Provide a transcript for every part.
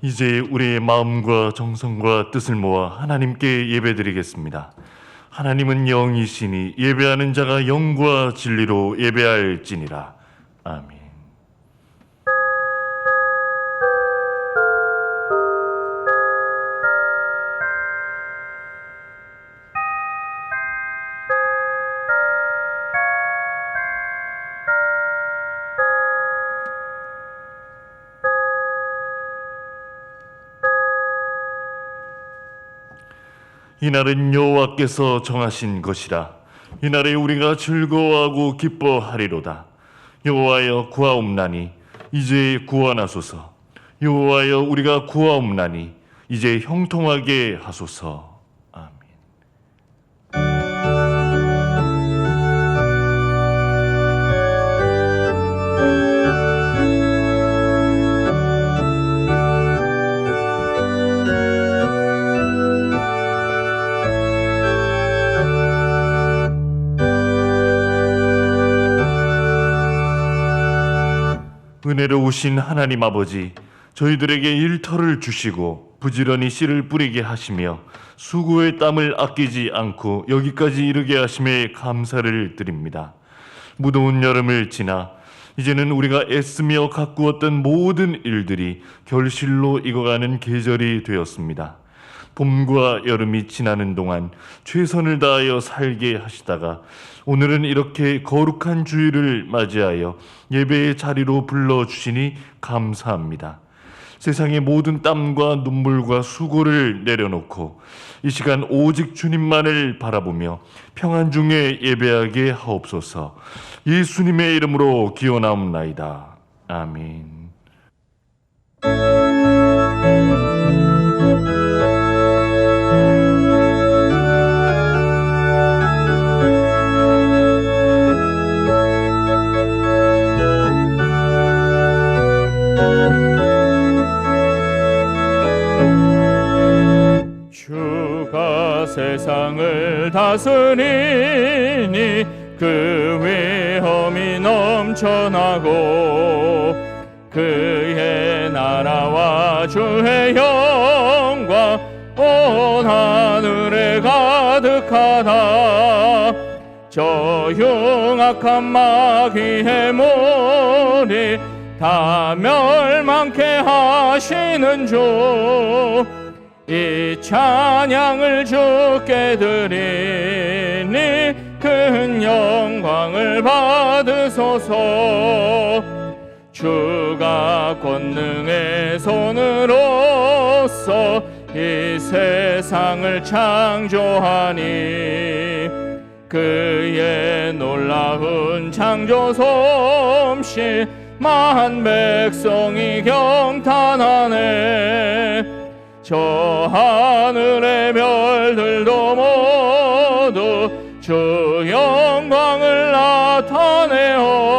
이제 우리의 마음과 정성과 뜻을 모아 하나님께 예배드리겠습니다. 하나님은 영이시니 예배하는 자가 영과 진리로 예배할지니라. 아멘. 이날은 여호와께서 정하신 것이라. 이날에 우리가 즐거워하고 기뻐하리로다. 여호와여 구하옵나니 이제 구원하소서. 여호와여 우리가 구하옵나니 이제 형통하게 하소서. 아멘. 은혜로우신 하나님 아버지, 저희들에게 일터를 주시고 부지런히 씨를 뿌리게 하시며 수고의 땀을 아끼지 않고 여기까지 이르게 하심에 감사를 드립니다. 무더운 여름을 지나 이제는 우리가 애쓰며 가꾸었던 모든 일들이 결실로 익어가는 계절이 되었습니다. 봄과 여름이 지나는 동안 최선을 다하여 살게 하시다가 오늘은 이렇게 거룩한 주일을 맞이하여 예배의 자리로 불러주시니 감사합니다. 세상의 모든 땀과 눈물과 수고를 내려놓고 이 시간 오직 주님만을 바라보며 평안 중에 예배하게 하옵소서. 예수님의 이름으로 기원하옵나이다. 아멘. 주가 세상을 다스리니 그 위엄이 넘쳐나고 그의 나라와 주의 영광 온 하늘에 가득하다. 저 흉악한 마귀의 무리 다 멸망케 하시는 주, 이 찬양을 주께 드리니 큰 영광을 받으소서. 주가 권능의 손으로서 이 세상을 창조하니 그의 놀라운 창조 솜씨 만 백성이 경탄하네. 저 하늘의 별들도 모두 주 영광을 나타내어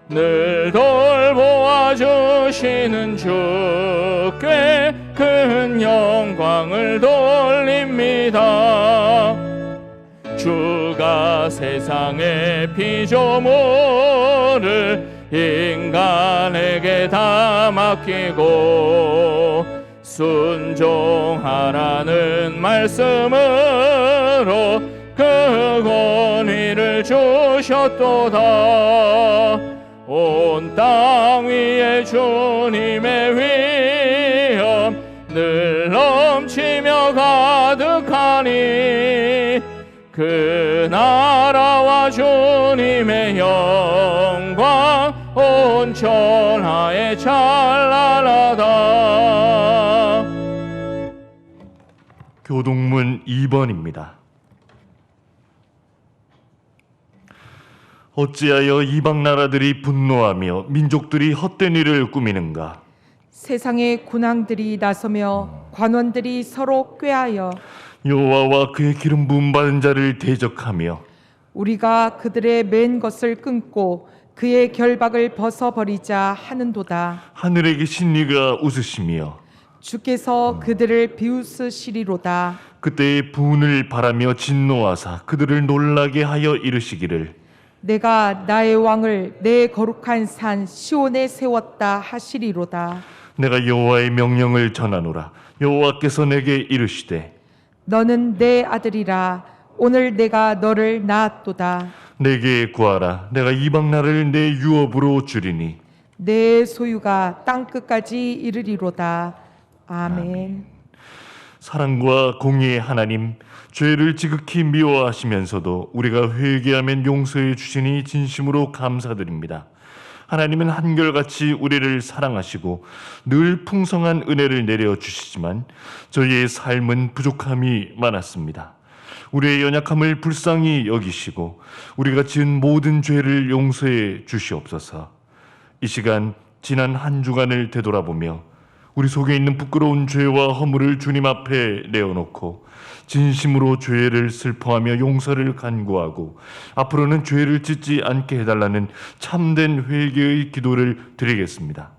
늘 돌보아 주시는 주께 큰 영광을 돌립니다. 주가 세상의 피조물을 인간에게 다 맡기고 순종하라는 말씀으로 그 권위를 주셨도다. 온 땅 위에 주님의 위엄 늘 넘치며 가득하니 그 나라와 주님의 영광 온 천하에 찬란하다. 교동문 2번입니다. 어찌하여 이방 나라들이 분노하며 민족들이 헛된 일을 꾸미는가? 세상의 군왕들이 나서며 관원들이 서로 꾀하여 여호와와 그의 기름 부음 받은 자를 대적하며 우리가 그들의 맨 것을 끊고 그의 결박을 벗어버리자 하는도다. 하늘에 계신 이가 웃으시며 주께서 그들을 비웃으시리로다. 그때의 분을 바라며 진노하사 그들을 놀라게 하여 이르시기를 내가 나의 왕을 내 거룩한 산 시온에 세웠다 하시리로다. 내가 여호와의 명령을 전하노라. 여호와께서 내게 이르시되 너는 내 아들이라. 오늘 내가 너를 낳았도다. 내게 구하라. 내가 이방 나라를 내 유업으로 주리니 내 소유가 땅 끝까지 이르리로다. 아멘. 사랑과 공의의 하나님, 죄를 지극히 미워하시면서도 우리가 회개하면 용서해 주시니 진심으로 감사드립니다. 하나님은 한결같이 우리를 사랑하시고 늘 풍성한 은혜를 내려주시지만 저희의 삶은 부족함이 많았습니다. 우리의 연약함을 불쌍히 여기시고 우리가 지은 모든 죄를 용서해 주시옵소서. 이 시간 지난 한 주간을 되돌아보며 우리 속에 있는 부끄러운 죄와 허물을 주님 앞에 내어놓고 진심으로 죄를 슬퍼하며 용서를 간구하고 앞으로는 죄를 짓지 않게 해달라는 참된 회개의 기도를 드리겠습니다.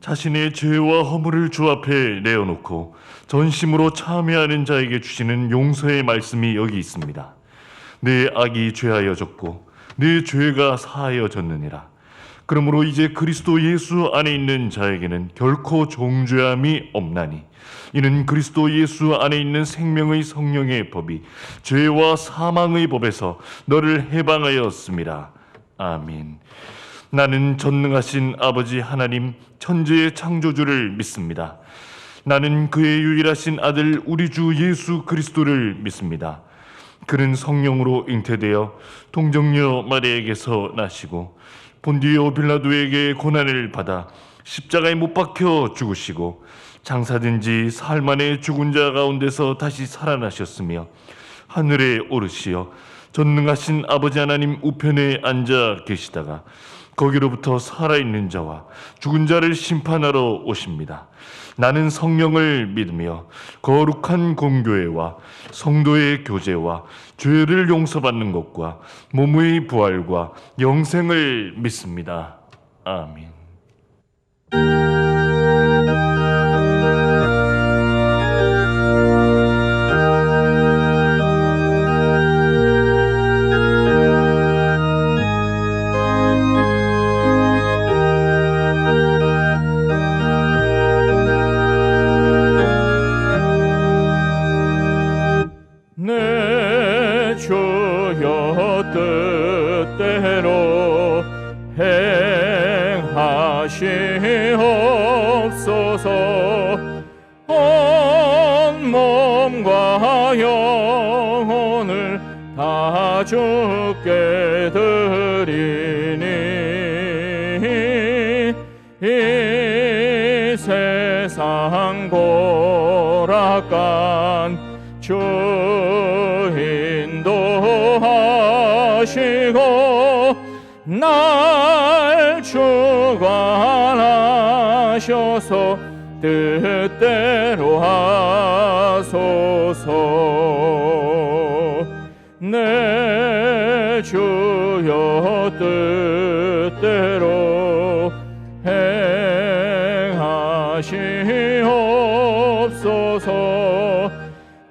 자신의 죄와 허물을 주 앞에 내어놓고 전심으로 참회하는 자에게 주시는 용서의 말씀이 여기 있습니다. 내 악이 죄하여졌고 내 죄가 사하여졌느니라. 그러므로 이제 그리스도 예수 안에 있는 자에게는 결코 정죄함이 없나니 이는 그리스도 예수 안에 있는 생명의 성령의 법이 죄와 사망의 법에서 너를 해방하였습니다. 아멘. 나는 전능하신 아버지 하나님 천지의 창조주를 믿습니다. 나는 그의 유일하신 아들 우리 주 예수 그리스도를 믿습니다. 그는 성령으로 잉태되어 동정녀 마리아에게서 나시고 본디오 빌라도에게 고난을 받아 십자가에 못 박혀 죽으시고 장사된 지 사흘 만에 죽은 자 가운데서 다시 살아나셨으며 하늘에 오르시어 전능하신 아버지 하나님 우편에 앉아 계시다가 거기로부터 살아있는 자와 죽은 자를 심판하러 오십니다. 나는 성령을 믿으며 거룩한 공교회와 성도의 교제와 죄를 용서받는 것과 몸의 부활과 영생을 믿습니다. 아멘. 내 주여 뜻대로 행하시옵소서. 온 몸과 영혼을 다 주께 드리니 이 세상 고락간 주 인도하시고 날 주관하셔서 뜻대로 하소서. 내 주여 뜻대로 행하시옵소서.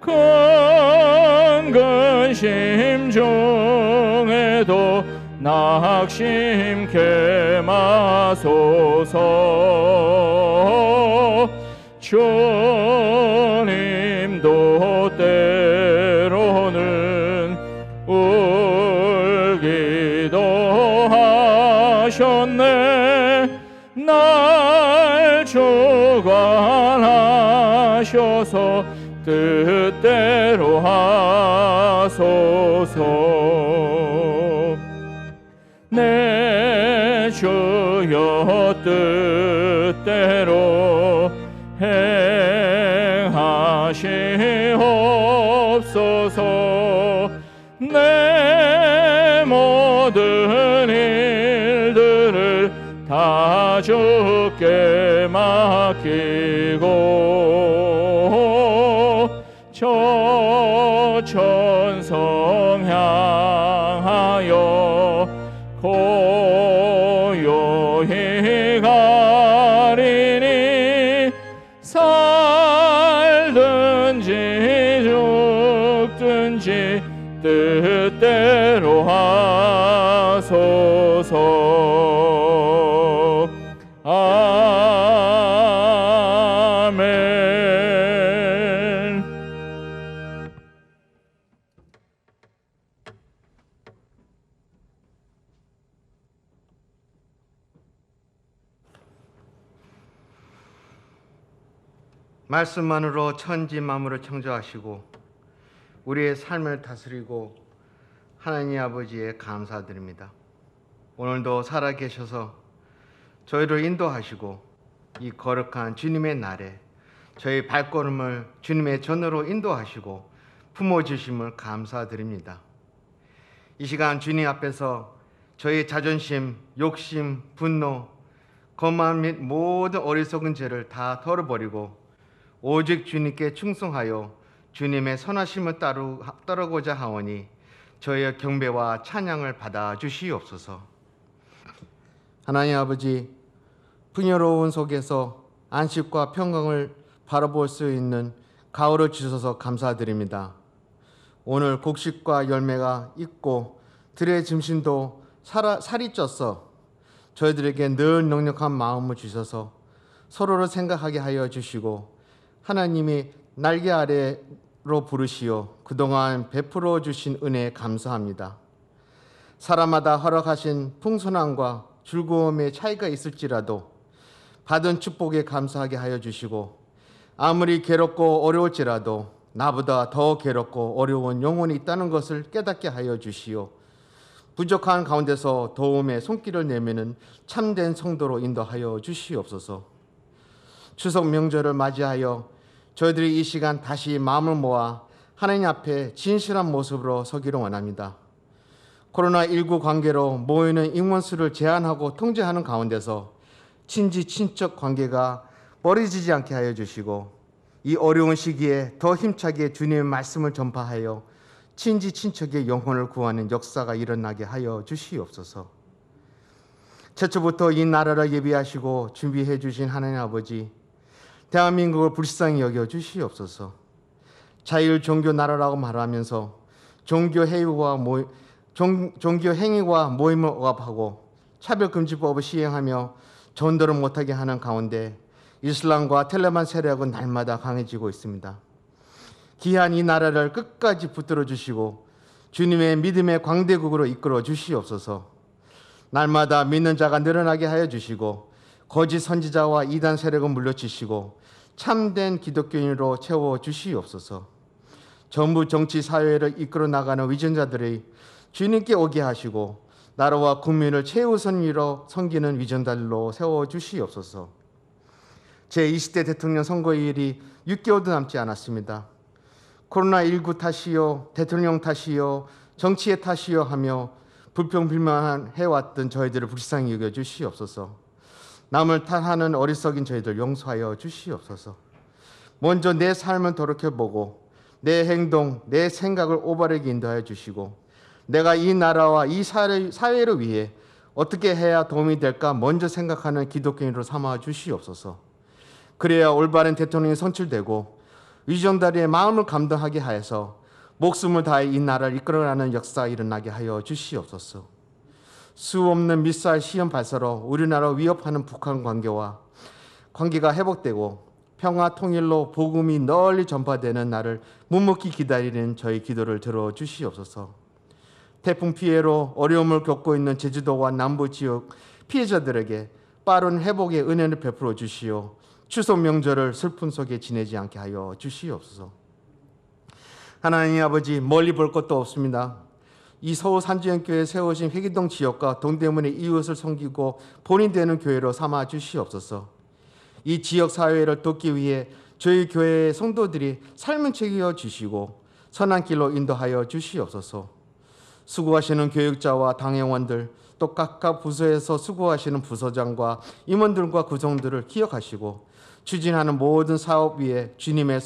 큰 근심 중에도 낙심케 마소서. 주님도 때로는 울기도 하셨네. 날 주관하셔서 뜻대로 하소서. 내 주여 뜻대로 행하시옵소서. 내 모든 일들을 다 주께 맡기고 저 천성 향하여 고요히 가리니 살든지 죽든지 뜻대로 하소서. 아멘. 말씀만으로 천지 만물을 창조하시고 우리의 삶을 다스리고 하나님 아버지에 감사드립니다. 오늘도 살아계셔서 저희를 인도하시고 이 거룩한 주님의 날에 저희 발걸음을 주님의 전으로 인도하시고 품어주심을 감사드립니다. 이 시간 주님 앞에서 저희 자존심, 욕심, 분노, 거만 및 모든 어리석은 죄를 다 털어버리고 오직 주님께 충성하여 주님의 선하심을 따르고자 하오니 저희의 경배와 찬양을 받아 주시옵소서. 하나님 아버지, 풍요로운 속에서 안식과 평강을 바라볼 수 있는 가을을 주셔서 감사드립니다. 오늘 곡식과 열매가 있고 들의 짐승도 살이 쪄서 저희들에게 늘 넉넉한 마음을 주셔서 서로를 생각하게 하여 주시고 하나님이 날개 아래로 부르시어 그동안 베풀어 주신 은혜에 감사합니다. 사람마다 허락하신 풍성함과 즐거움의 차이가 있을지라도 받은 축복에 감사하게 하여 주시고 아무리 괴롭고 어려울지라도 나보다 더 괴롭고 어려운 영혼이 있다는 것을 깨닫게 하여 주시오. 부족한 가운데서 도움의 손길을 내미는 참된 성도로 인도하여 주시옵소서. 추석 명절을 맞이하여 저희들이 이 시간 다시 마음을 모아 하나님 앞에 진실한 모습으로 서기를 원합니다. 코로나19 관계로 모이는 인원수를 제한하고 통제하는 가운데서 친지 친척 관계가 멀어지지 않게 하여 주시고 이 어려운 시기에 더 힘차게 주님의 말씀을 전파하여 친지 친척의 영혼을 구하는 역사가 일어나게 하여 주시옵소서. 최초부터 이 나라를 예비하시고 준비해 주신 하나님 아버지, 대한민국을 불쌍히 여겨 주시옵소서. 자율 종교 나라라고 말하면서 종교 행위와 모임을 억압하고 차별금지법을 시행하며 전도를 못하게 하는 가운데 이슬람과 텔레만 세력은 날마다 강해지고 있습니다. 귀한 이 나라를 끝까지 붙들어 주시고 주님의 믿음의 광대국으로 이끌어 주시옵소서. 날마다 믿는 자가 늘어나게 하여 주시고 거짓 선지자와 이단 세력을 물려치시고 참된 기독교인으로 채워 주시옵소서. 정부 정치 사회를 이끌어 나가는 위전자들이 주님께 오게 하시고 나라와 국민을 최우선위로 섬기는 위전자들로 세워 주시옵소서. 제20대 대통령 선거일이 6개월도 남지 않았습니다. 코로나19 탓이요, 대통령 탓이요, 정치의 탓이요 하며 불평불만 해왔던 저희들을 불쌍히 여겨 주시옵소서. 남을 탓하는 어리석인 저희들 용서하여 주시옵소서. 먼저 내 삶을 돌이켜보고 내 행동, 내 생각을 올바르게 인도하여 주시고 내가 이 나라와 이 사회를 위해 어떻게 해야 도움이 될까 먼저 생각하는 기독교인으로 삼아 주시옵소서. 그래야 올바른 대통령이 선출되고 위정자리의 마음을 감당하게 하여서 목숨을 다해 이 나라를 이끌어가는 역사가 일어나게 하여 주시옵소서. 수없는 미사일 시험 발사로 우리나라를 위협하는 북한 관계가 회복되고 평화 통일로 복음이 널리 전파되는 날을 묵묵히 기다리는 저희 기도를 들어주시옵소서. 태풍 피해로 어려움을 겪고 있는 제주도와 남부 지역 피해자들에게 빠른 회복의 은혜를 베풀어 주시오. 추석 명절을 슬픔 속에 지내지 않게 하여 주시옵소서. 하나님 아버지, 멀리 볼 것도 없습니다. 이 서울 산지연교회 세우신 회기동 지역과 동대문의 이웃을 섬기고 본인 되는 교회로 삼아 주시옵소서. 이 지역 사회를 돕기 위해 저희 교회의 성도들이 삶을 책임져 주시고 선한 길로 인도하여 주시옵소서. 수고하시는 교육자와 당회원들, 또 각각 부서에서 수고하시는 부서장과 임원들과 구성들을 기억하시고 추진하는 모든 사업 위에 주님의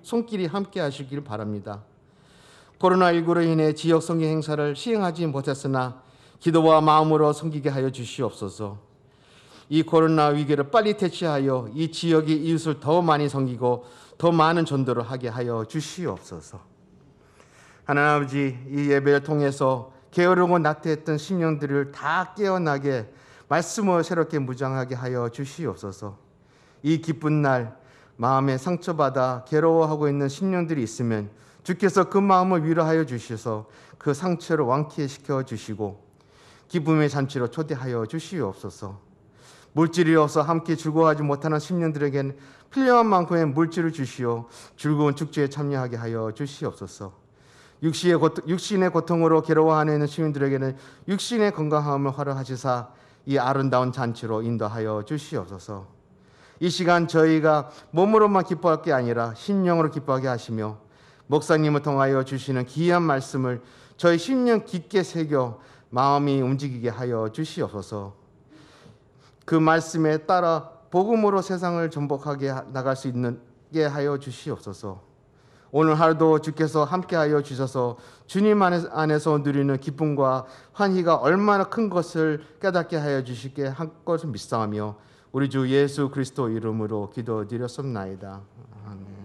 손길이 함께 하시길 바랍니다. 코로나19로 인해 지역 성교 행사를 시행하지 못했으나 기도와 마음으로 섬기게 하여 주시옵소서. 이 코로나 위기를 빨리 퇴치하여 이 지역의 이웃을 더 많이 섬기고 더 많은 전도를 하게 하여 주시옵소서. 하나님 아버지, 이 예배를 통해서 게으르고 나태했던 심령들을 다 깨어나게 말씀을 새롭게 무장하게 하여 주시옵소서. 이 기쁜 날 마음에 상처받아 괴로워하고 있는 심령들이 있으면 주께서 그 마음을 위로하여 주셔서 그 상처를 완쾌시켜 주시고 기쁨의 잔치로 초대하여 주시옵소서. 물질이 없어 함께 즐거워하지 못하는 심령들에게는 필요한 만큼의 물질을 주시어 즐거운 축제에 참여하게 하여 주시옵소서. 육신의 고통으로 괴로워하는 시민들에게는 육신의 건강함을 허락하시사 이 아름다운 잔치로 인도하여 주시옵소서. 이 시간 저희가 몸으로만 기뻐할 게 아니라 심령으로 기뻐하게 하시며 목사님을 통하여 주시는 귀한 말씀을 저희 심령 깊게 새겨 마음이 움직이게 하여 주시옵소서. 그 말씀에 따라 복음으로 세상을 전복하게 나갈 수 있게 하여 주시옵소서. 오늘 하루도 주께서 함께하여 주셔서 주님 안에서 누리는 기쁨과 환희가 얼마나 큰 것을 깨닫게 하여 주시게 한 것을 믿사오며 우리 주 예수 그리스도 이름으로 기도드렸습나이다. 아멘.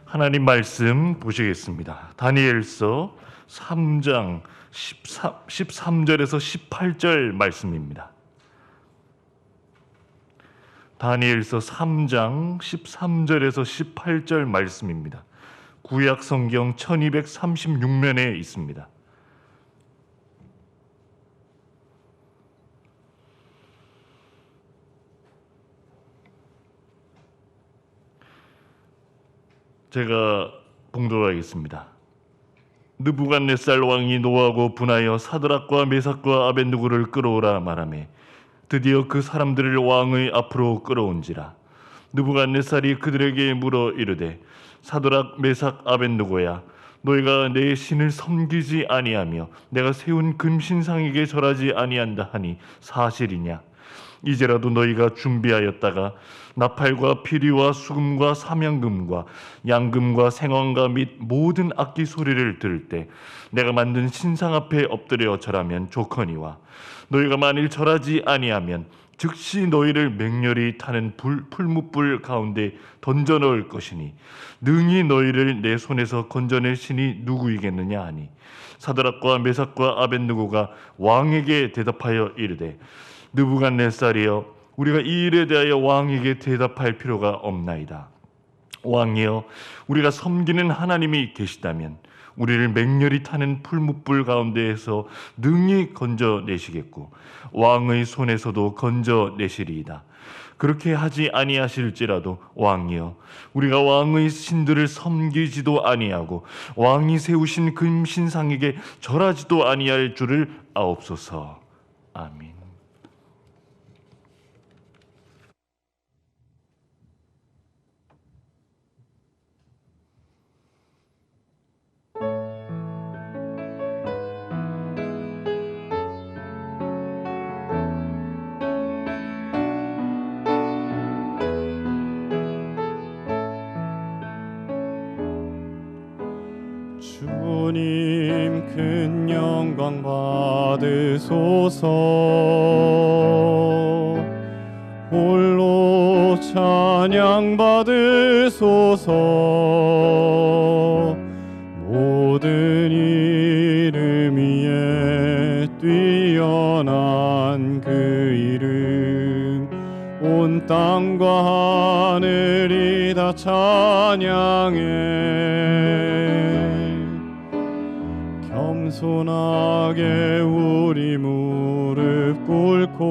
하나님 말씀 보시겠습니다. 다니엘서 3장 13절에서 18절 말씀입니다. 다니엘서 3장 13절에서 18절 말씀입니다. 구약 성경 1236면에 있습니다. 제가 봉독하겠습니다. 느부갓네살 왕이 노하고 분하여 사드락과 메삭과 아벳느고를 끌어오라 말하매 드디어 그 사람들을 왕의 앞으로 끌어온지라. 느부갓네살이 그들에게 물어 이르되 사드락 메삭 아벳느고야, 너희가 내 신을 섬기지 아니하며 내가 세운 금신상에게 절하지 아니한다 하니 사실이냐? 이제라도 너희가 준비하였다가 나팔과 피리와 수금과 삼양금과 양금과 생황과 및 모든 악기 소리를 들을 때 내가 만든 신상 앞에 엎드려 절하면 좋거니와, 너희가 만일 절하지 아니하면 즉시 너희를 맹렬히 타는 풀무불 가운데 던져 넣을 것이니 능히 너희를 내 손에서 건져낼 신이 누구이겠느냐 하니, 사드락과 메삭과 아벳느고가 왕에게 대답하여 이르되 느부갓네살이여, 우리가 이 일에 대하여 왕에게 대답할 필요가 없나이다. 왕이여, 우리가 섬기는 하나님이 계시다면 우리를 맹렬히 타는 풀무불 가운데에서 능히 건져내시겠고 왕의 손에서도 건져내시리이다. 그렇게 하지 아니하실지라도 왕이여, 우리가 왕의 신들을 섬기지도 아니하고 왕이 세우신 금신상에게 절하지도 아니할 줄을 아옵소서. 아멘. 주님 큰 영광 받으소서. 홀로 찬양 받으소서. 모든 온 땅과 하늘이 다 찬양해. 겸손하게 우리 무릎 꿇고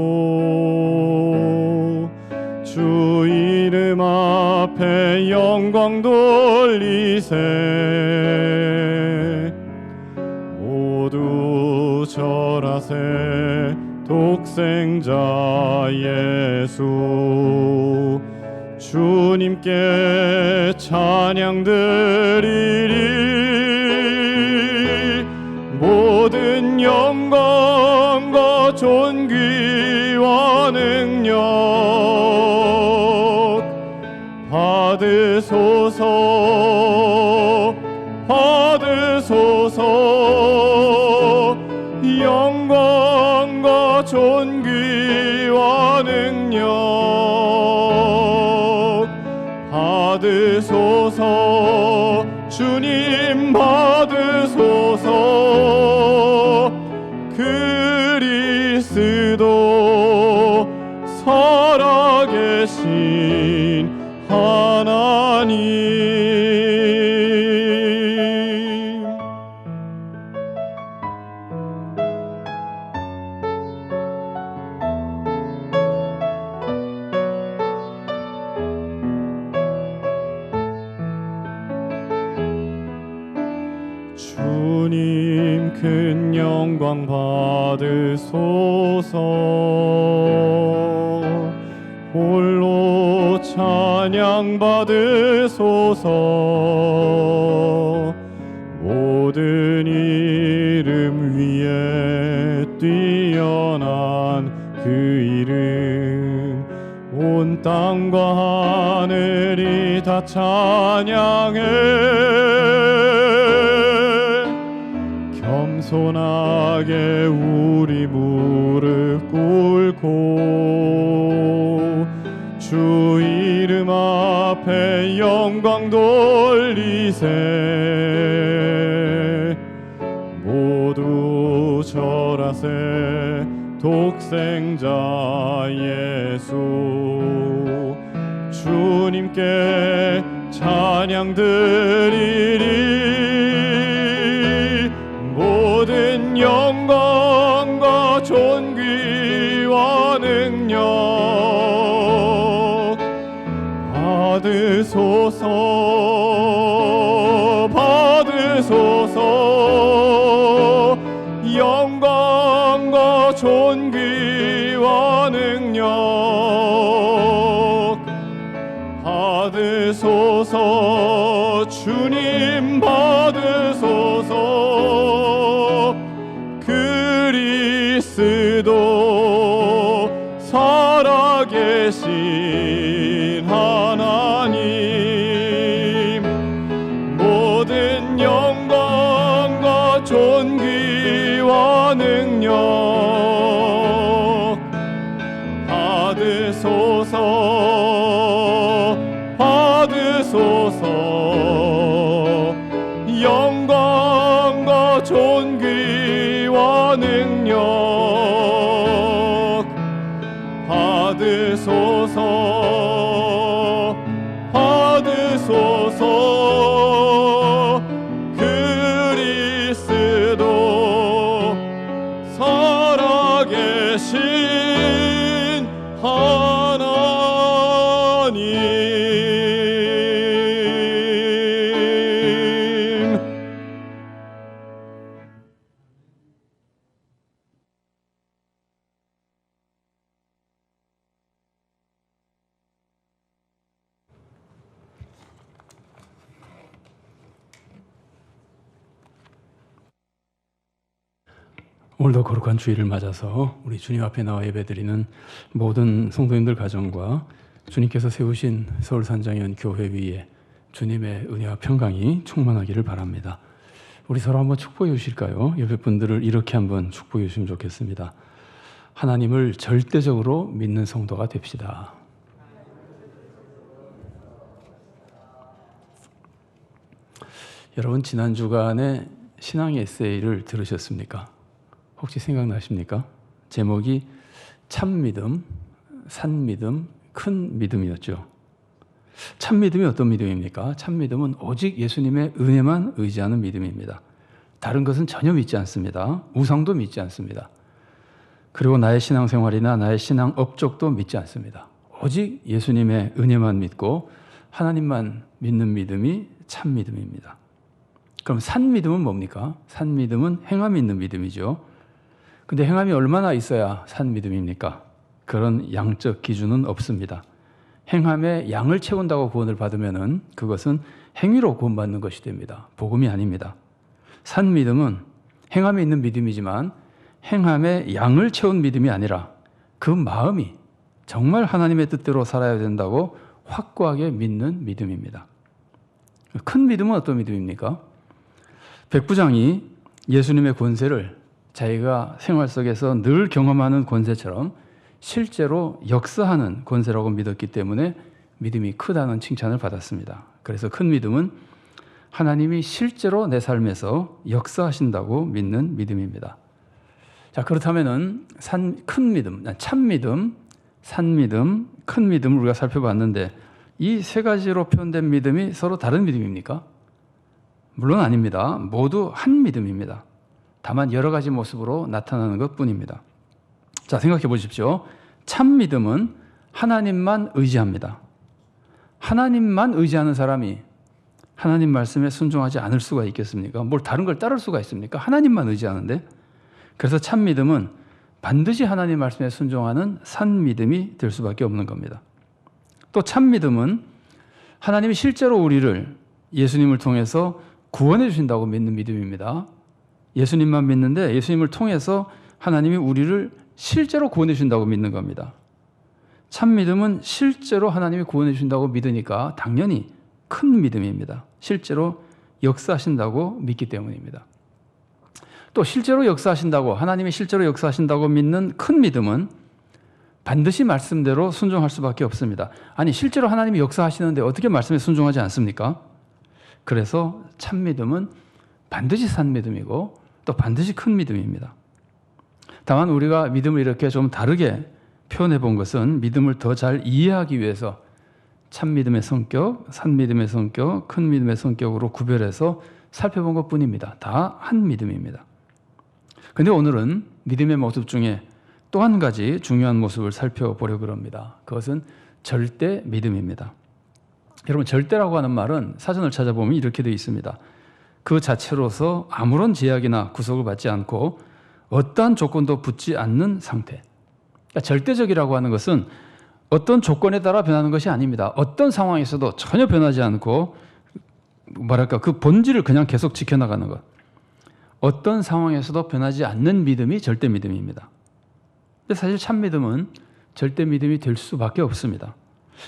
주 이름 앞에 영광 돌리세. 모두 절하세. 독생자 예수 주님께 찬양 드리리. 모든 영광과 존귀와 능력 받으소서. 받으소서. 영광과 존귀와 능력 받으소서. 주님 받으소서. 그리스도 살아계신 하나님. 주님 큰 영광 받으소서. 홀로 찬양 받으소서. 모든 이름 위에 뛰어난 그 이름 온 땅과 하늘이 다 찬양해. 겸손하게 우리 무릎 꿇고 주 이름 앞에 영광 돌리세. 모두 절하세. 독생자 예수 주님께 찬양 드리리. 모든 영광과 존귀와 능력 받으소서. 받으소서. 영광과 존귀와 능력 받으소서. 주님 받으소서. 그리스도 살아계신 하나님. 모든 영광과 존귀와 능력 받으소서. 받으소서. 영광과 존귀와 능력 받으소서. 받으소서. 그리스도 살아계신 하나님. 오늘도 거룩한 주일을 맞아서 우리 주님 앞에 나와 예배드리는 모든 성도님들 가정과 주님께서 세우신 서울산장현 교회 위에 주님의 은혜와 평강이 충만하기를 바랍니다. 우리 서로 한번 축복해 주실까요? 옆에 분들을 이렇게 한번 축복해 주시면 좋겠습니다. 하나님을 절대적으로 믿는 성도가 됩시다. 여러분 지난 주간에 신앙 에세이를 들으셨습니까? 혹시 생각나십니까? 제목이 참 믿음, 산 믿음, 큰 믿음이었죠. 참 믿음이 어떤 믿음입니까? 참 믿음은 오직 예수님의 은혜만 의지하는 믿음입니다. 다른 것은 전혀 믿지 않습니다. 우상도 믿지 않습니다. 그리고 나의 신앙생활이나 나의 신앙 업적도 믿지 않습니다. 오직 예수님의 은혜만 믿고 하나님만 믿는 믿음이 참 믿음입니다. 그럼 산 믿음은 뭡니까? 산 믿음은 행함이 있는 믿음이죠. 근데 행함이 얼마나 있어야 산 믿음입니까? 그런 양적 기준은 없습니다. 행함의 양을 채운다고 구원을 받으면은 그것은 행위로 구원받는 것이 됩니다. 복음이 아닙니다. 산 믿음은 행함이 있는 믿음이지만 행함의 양을 채운 믿음이 아니라 그 마음이 정말 하나님의 뜻대로 살아야 된다고 확고하게 믿는 믿음입니다. 큰 믿음은 어떤 믿음입니까? 백부장이 예수님의 권세를 자기가 생활 속에서 늘 경험하는 권세처럼 실제로 역사하는 권세라고 믿었기 때문에 믿음이 크다는 칭찬을 받았습니다. 그래서 큰 믿음은 하나님이 실제로 내 삶에서 역사하신다고 믿는 믿음입니다. 자, 그렇다면은 큰 믿음, 참 믿음, 산 믿음, 큰 믿음을 우리가 살펴봤는데 이 세 가지로 표현된 믿음이 서로 다른 믿음입니까? 물론 아닙니다. 모두 한 믿음입니다. 다만 여러 가지 모습으로 나타나는 것뿐입니다. 자, 생각해 보십시오. 참 믿음은 하나님만 의지합니다. 하나님만 의지하는 사람이 하나님 말씀에 순종하지 않을 수가 있겠습니까? 뭘 다른 걸 따를 수가 있습니까? 하나님만 의지하는데. 그래서 참 믿음은 반드시 하나님 말씀에 순종하는 산 믿음이 될 수밖에 없는 겁니다. 또 참 믿음은 하나님이 실제로 우리를 예수님을 통해서 구원해 주신다고 믿는 믿음입니다. 예수님만 믿는데 예수님을 통해서 하나님이 우리를 실제로 구원해 주신다고 믿는 겁니다. 참 믿음은 실제로 하나님이 구원해 주신다고 믿으니까 당연히 큰 믿음입니다. 실제로 역사하신다고 믿기 때문입니다. 또 실제로 역사하신다고, 하나님이 실제로 역사하신다고 믿는 큰 믿음은 반드시 말씀대로 순종할 수밖에 없습니다. 아니, 실제로 하나님이 역사하시는데 어떻게 말씀에 순종하지 않습니까? 그래서 참 믿음은 반드시 산 믿음이고 또 반드시 큰 믿음입니다. 다만 우리가 믿음을 이렇게 좀 다르게 표현해 본 것은 믿음을 더 잘 이해하기 위해서 참 믿음의 성격, 산 믿음의 성격, 큰 믿음의 성격으로 구별해서 살펴본 것뿐입니다. 다 한 믿음입니다. 그런데 오늘은 믿음의 모습 중에 또 한 가지 중요한 모습을 살펴보려고 합니다. 그것은 절대 믿음입니다. 여러분, 절대라고 하는 말은 사전을 찾아보면 이렇게 되어 있습니다. 그 자체로서 아무런 제약이나 구속을 받지 않고 어떠한 조건도 붙지 않는 상태. 그러니까 절대적이라고 하는 것은 어떤 조건에 따라 변하는 것이 아닙니다. 어떤 상황에서도 전혀 변하지 않고 그 본질을 그냥 계속 지켜나가는 것. 어떤 상황에서도 변하지 않는 믿음이 절대 믿음입니다. 근데 사실 참 믿음은 절대 믿음이 될 수밖에 없습니다.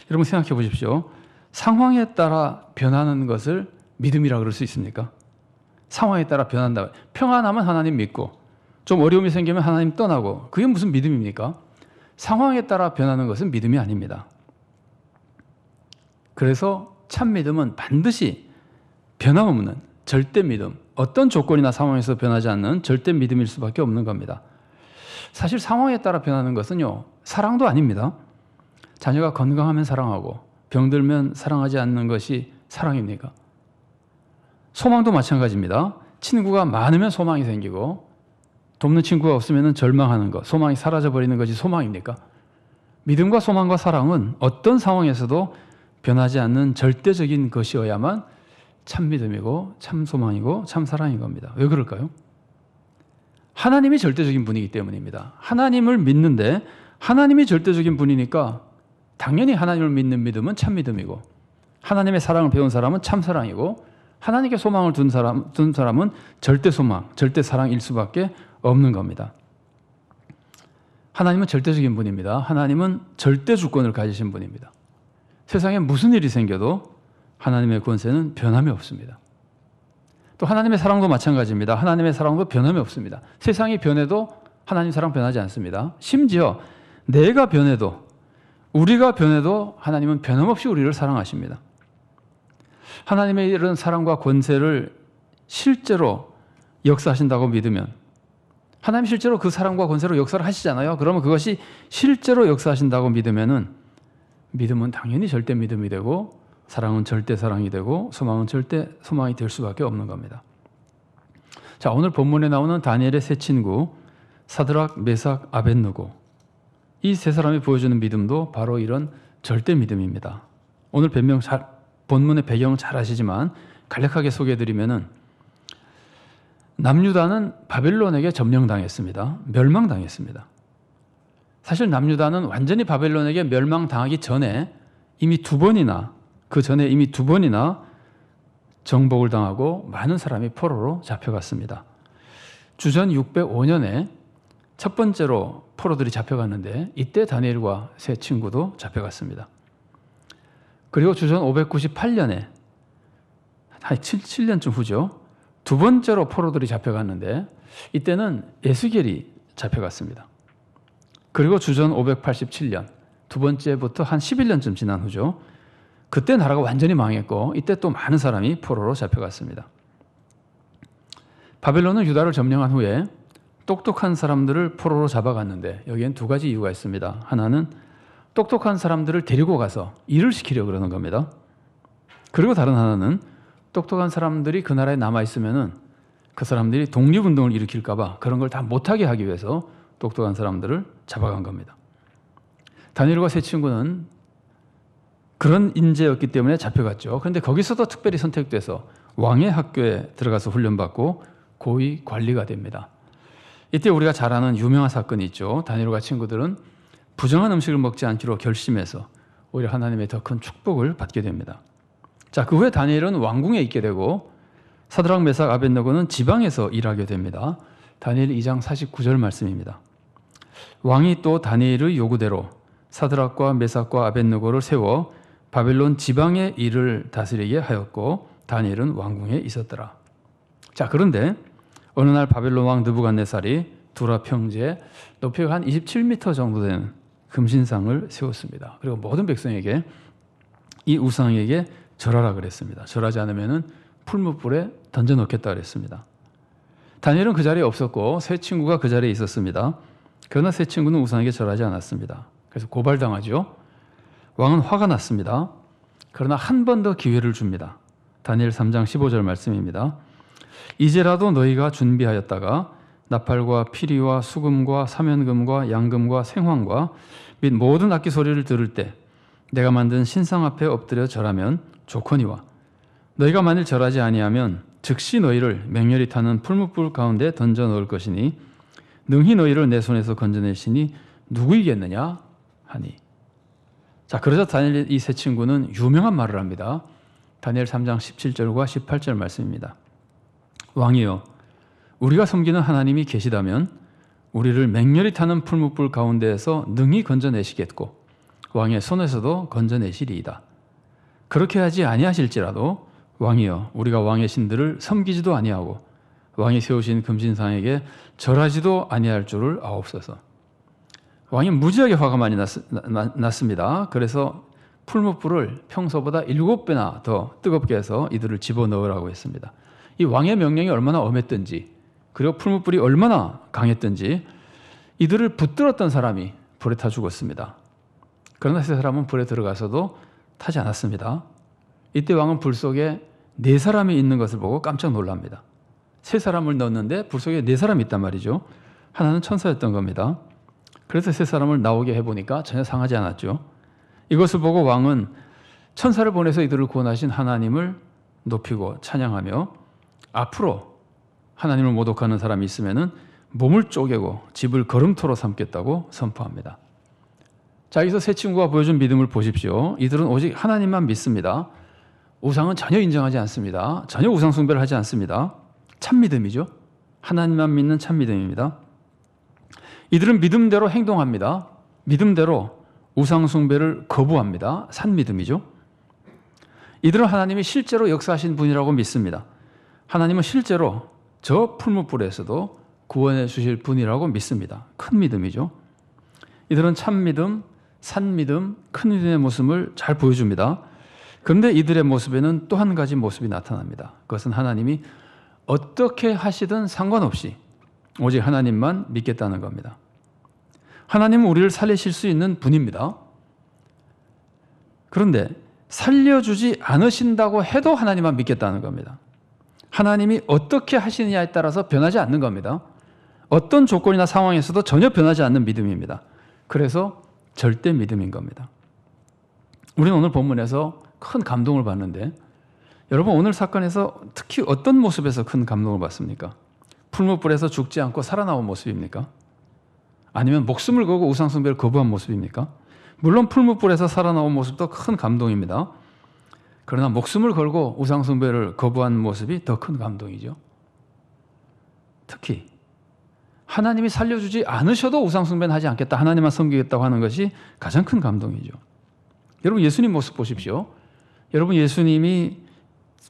여러분 생각해 보십시오. 상황에 따라 변하는 것을 믿음이라 그럴 수 있습니까? 상황에 따라 변한다. 평안하면 하나님 믿고 좀 어려움이 생기면 하나님 떠나고 그게 무슨 믿음입니까? 상황에 따라 변하는 것은 믿음이 아닙니다. 그래서 참 믿음은 반드시 변함없는 절대 믿음, 어떤 조건이나 상황에서 변하지 않는 절대 믿음일 수밖에 없는 겁니다. 사실 상황에 따라 변하는 것은요, 사랑도 아닙니다. 자녀가 건강하면 사랑하고 병들면 사랑하지 않는 것이 사랑입니까? 소망도 마찬가지입니다. 친구가 많으면 소망이 생기고 돕는 친구가 없으면 절망하는 것, 소망이 사라져버리는 것이 소망입니까? 믿음과 소망과 사랑은 어떤 상황에서도 변하지 않는 절대적인 것이어야만 참 믿음이고 참 소망이고 참 사랑인 겁니다. 왜 그럴까요? 하나님이 절대적인 분이기 때문입니다. 하나님을 믿는데 하나님이 절대적인 분이니까 당연히 하나님을 믿는 믿음은 참 믿음이고 하나님의 사랑을 배운 사람은 참 사랑이고 하나님께 소망을 둔 사람은 절대 소망, 절대 사랑일 수밖에 없는 겁니다. 하나님은 절대적인 분입니다. 하나님은 절대 주권을 가지신 분입니다. 세상에 무슨 일이 생겨도 하나님의 권세는 변함이 없습니다. 또 하나님의 사랑도 마찬가지입니다. 하나님의 사랑도 변함이 없습니다. 세상이 변해도 하나님 사랑 변하지 않습니다. 심지어 내가 변해도 우리가 변해도 하나님은 변함없이 우리를 사랑하십니다. 하나님의 이런 사랑과 권세를 실제로 역사하신다고 믿으면 하나님 실제로 그 사랑과 권세로 역사를 하시잖아요. 그러면 그것이 실제로 역사하신다고 믿으면은 믿음은 당연히 절대 믿음이 되고 사랑은 절대 사랑이 되고 소망은 절대 소망이 될 수밖에 없는 겁니다. 자, 오늘 본문에 나오는 다니엘의 세 친구 사드락, 메삭, 아벳느고, 이 세 사람이 보여주는 믿음도 바로 이런 절대 믿음입니다. 오늘 본문의 배경은 잘 아시지만 간략하게 소개해드리면은 남유다는 바벨론에게 점령당했습니다. 멸망당했습니다. 사실 남유다는 완전히 바벨론에게 멸망당하기 전에 이미 두 번이나 정복을 당하고 많은 사람이 포로로 잡혀갔습니다. 주전 605년에 첫 번째로 포로들이 잡혀갔는데 이때 다니엘과 세 친구도 잡혀갔습니다. 그리고 주전 598년에 한 7년쯤 후죠. 두 번째로 포로들이 잡혀갔는데 이때는 에스겔이 잡혀갔습니다. 그리고 주전 587년 두 번째부터 한 11년쯤 지난 후죠. 그때 나라가 완전히 망했고 이때 또 많은 사람이 포로로 잡혀갔습니다. 바벨론은 유다를 점령한 후에 똑똑한 사람들을 포로로 잡아갔는데 여기엔 두 가지 이유가 있습니다. 하나는 똑똑한 사람들을 데리고 가서 일을 시키려고 그러는 겁니다. 그리고 다른 하나는 똑똑한 사람들이 그 나라에 남아있으면은 그 사람들이 독립운동을 일으킬까 봐 그런 걸 다 못하게 하기 위해서 똑똑한 사람들을 잡아간 겁니다. 다니엘과 세 친구는 그런 인재였기 때문에 잡혀갔죠. 그런데 거기서도 특별히 선택돼서 왕의 학교에 들어가서 훈련받고 고위 관리가 됩니다. 이때 우리가 잘 아는 유명한 사건이 있죠. 다니엘과 친구들은 부정한 음식을 먹지 않기로 결심해서 오히려 하나님의 더 큰 축복을 받게 됩니다. 자, 그 후에 다니엘은 왕궁에 있게 되고 사드락, 메삭, 아벳느고는 지방에서 일하게 됩니다. 다니엘 2장 49절 말씀입니다. 왕이 또 다니엘의 요구대로 사드락과 메삭과 아벳느고를 세워 바벨론 지방의 일을 다스리게 하였고 다니엘은 왕궁에 있었더라. 자, 그런데 어느 날 바벨론 왕 느부갓네살이 두라 평지에 높이가 한 27m 정도 되는 금신상을 세웠습니다. 그리고 모든 백성에게 이 우상에게 절하라 그랬습니다. 절하지 않으면은 풀무불에 던져 넣겠다 그랬습니다. 다니엘은 그 자리에 없었고 세 친구가 그 자리에 있었습니다. 그러나 세 친구는 우상에게 절하지 않았습니다. 그래서 고발당하죠. 왕은 화가 났습니다. 그러나 한 번 더 기회를 줍니다. 다니엘 3장 15절 말씀입니다. 이제라도 너희가 준비하였다가 나팔과 피리와 수금과 사면금과 양금과 생황과 및 모든 악기 소리를 들을 때 내가 만든 신상 앞에 엎드려 절하면 좋거니와 너희가 만일 절하지 아니하면 즉시 너희를 맹렬히 타는 풀무불 가운데 던져 넣을 것이니 능히 너희를 내 손에서 건져내시니 누구이겠느냐 하니. 자, 그러자 다니엘 이 세 친구는 유명한 말을 합니다. 다니엘 3장 17절과 18절 말씀입니다. 왕이여, 우리가 섬기는 하나님이 계시다면 우리를 맹렬히 타는 풀무불 가운데에서 능히 건져내시겠고 왕의 손에서도 건져내시리이다. 그렇게 하지 아니하실지라도 왕이여, 우리가 왕의 신들을 섬기지도 아니하고 왕이 세우신 금신상에게 절하지도 아니할 줄을 아옵소서. 왕이 무지하게 화가 많이 났습니다. 그래서 풀무불을 평소보다 7배나 더 뜨겁게 해서 이들을 집어넣으라고 했습니다. 이 왕의 명령이 얼마나 엄했든지 그리고 풀무불이 얼마나 강했든지 이들을 붙들었던 사람이 불에 타 죽었습니다. 그러나 세 사람은 불에 들어가서도 타지 않았습니다. 이때 왕은 불 속에 4사람이 있는 것을 보고 깜짝 놀랍니다. 3사람을 넣었는데 불 속에 4사람이 있단 말이죠. 하나는 천사였던 겁니다. 그래서 3사람을 나오게 해보니까 전혀 상하지 않았죠. 이것을 보고 왕은 천사를 보내서 이들을 구원하신 하나님을 높이고 찬양하며 앞으로 하나님을 모독하는 사람이 있으면 몸을 쪼개고 집을 걸음토로 삼겠다고 선포합니다. 자, 여기서 세 친구가 보여준 믿음을 보십시오. 이들은 오직 하나님만 믿습니다. 우상은 전혀 인정하지 않습니다. 전혀 우상 숭배를 하지 않습니다. 참 믿음이죠. 하나님만 믿는 참 믿음입니다. 이들은 믿음대로 행동합니다. 믿음대로 우상 숭배를 거부합니다. 산 믿음이죠. 이들은 하나님이 실제로 역사하신 분이라고 믿습니다. 하나님은 실제로 저 풀무불에서도 구원해 주실 분이라고 믿습니다. 큰 믿음이죠. 이들은 참 믿음, 산 믿음, 큰 믿음의 모습을 잘 보여줍니다. 그런데 이들의 모습에는 또 한 가지 모습이 나타납니다. 그것은 하나님이 어떻게 하시든 상관없이 오직 하나님만 믿겠다는 겁니다. 하나님은 우리를 살리실 수 있는 분입니다. 그런데 살려주지 않으신다고 해도 하나님만 믿겠다는 겁니다. 하나님이 어떻게 하시느냐에 따라서 변하지 않는 겁니다. 어떤 조건이나 상황에서도 전혀 변하지 않는 믿음입니다. 그래서 절대 믿음인 겁니다. 우리는 오늘 본문에서 큰 감동을 받는데, 여러분 오늘 사건에서 특히 어떤 모습에서 큰 감동을 받습니까? 풀무불에서 죽지 않고 살아나온 모습입니까? 아니면 목숨을 걸고 우상숭배를 거부한 모습입니까? 물론 풀무불에서 살아나온 모습도 큰 감동입니다. 그러나 목숨을 걸고 우상숭배를 거부한 모습이 더 큰 감동이죠. 특히 하나님이 살려주지 않으셔도 우상숭배는 하지 않겠다, 하나님만 섬기겠다고 하는 것이 가장 큰 감동이죠. 여러분 예수님 모습 보십시오. 여러분 예수님이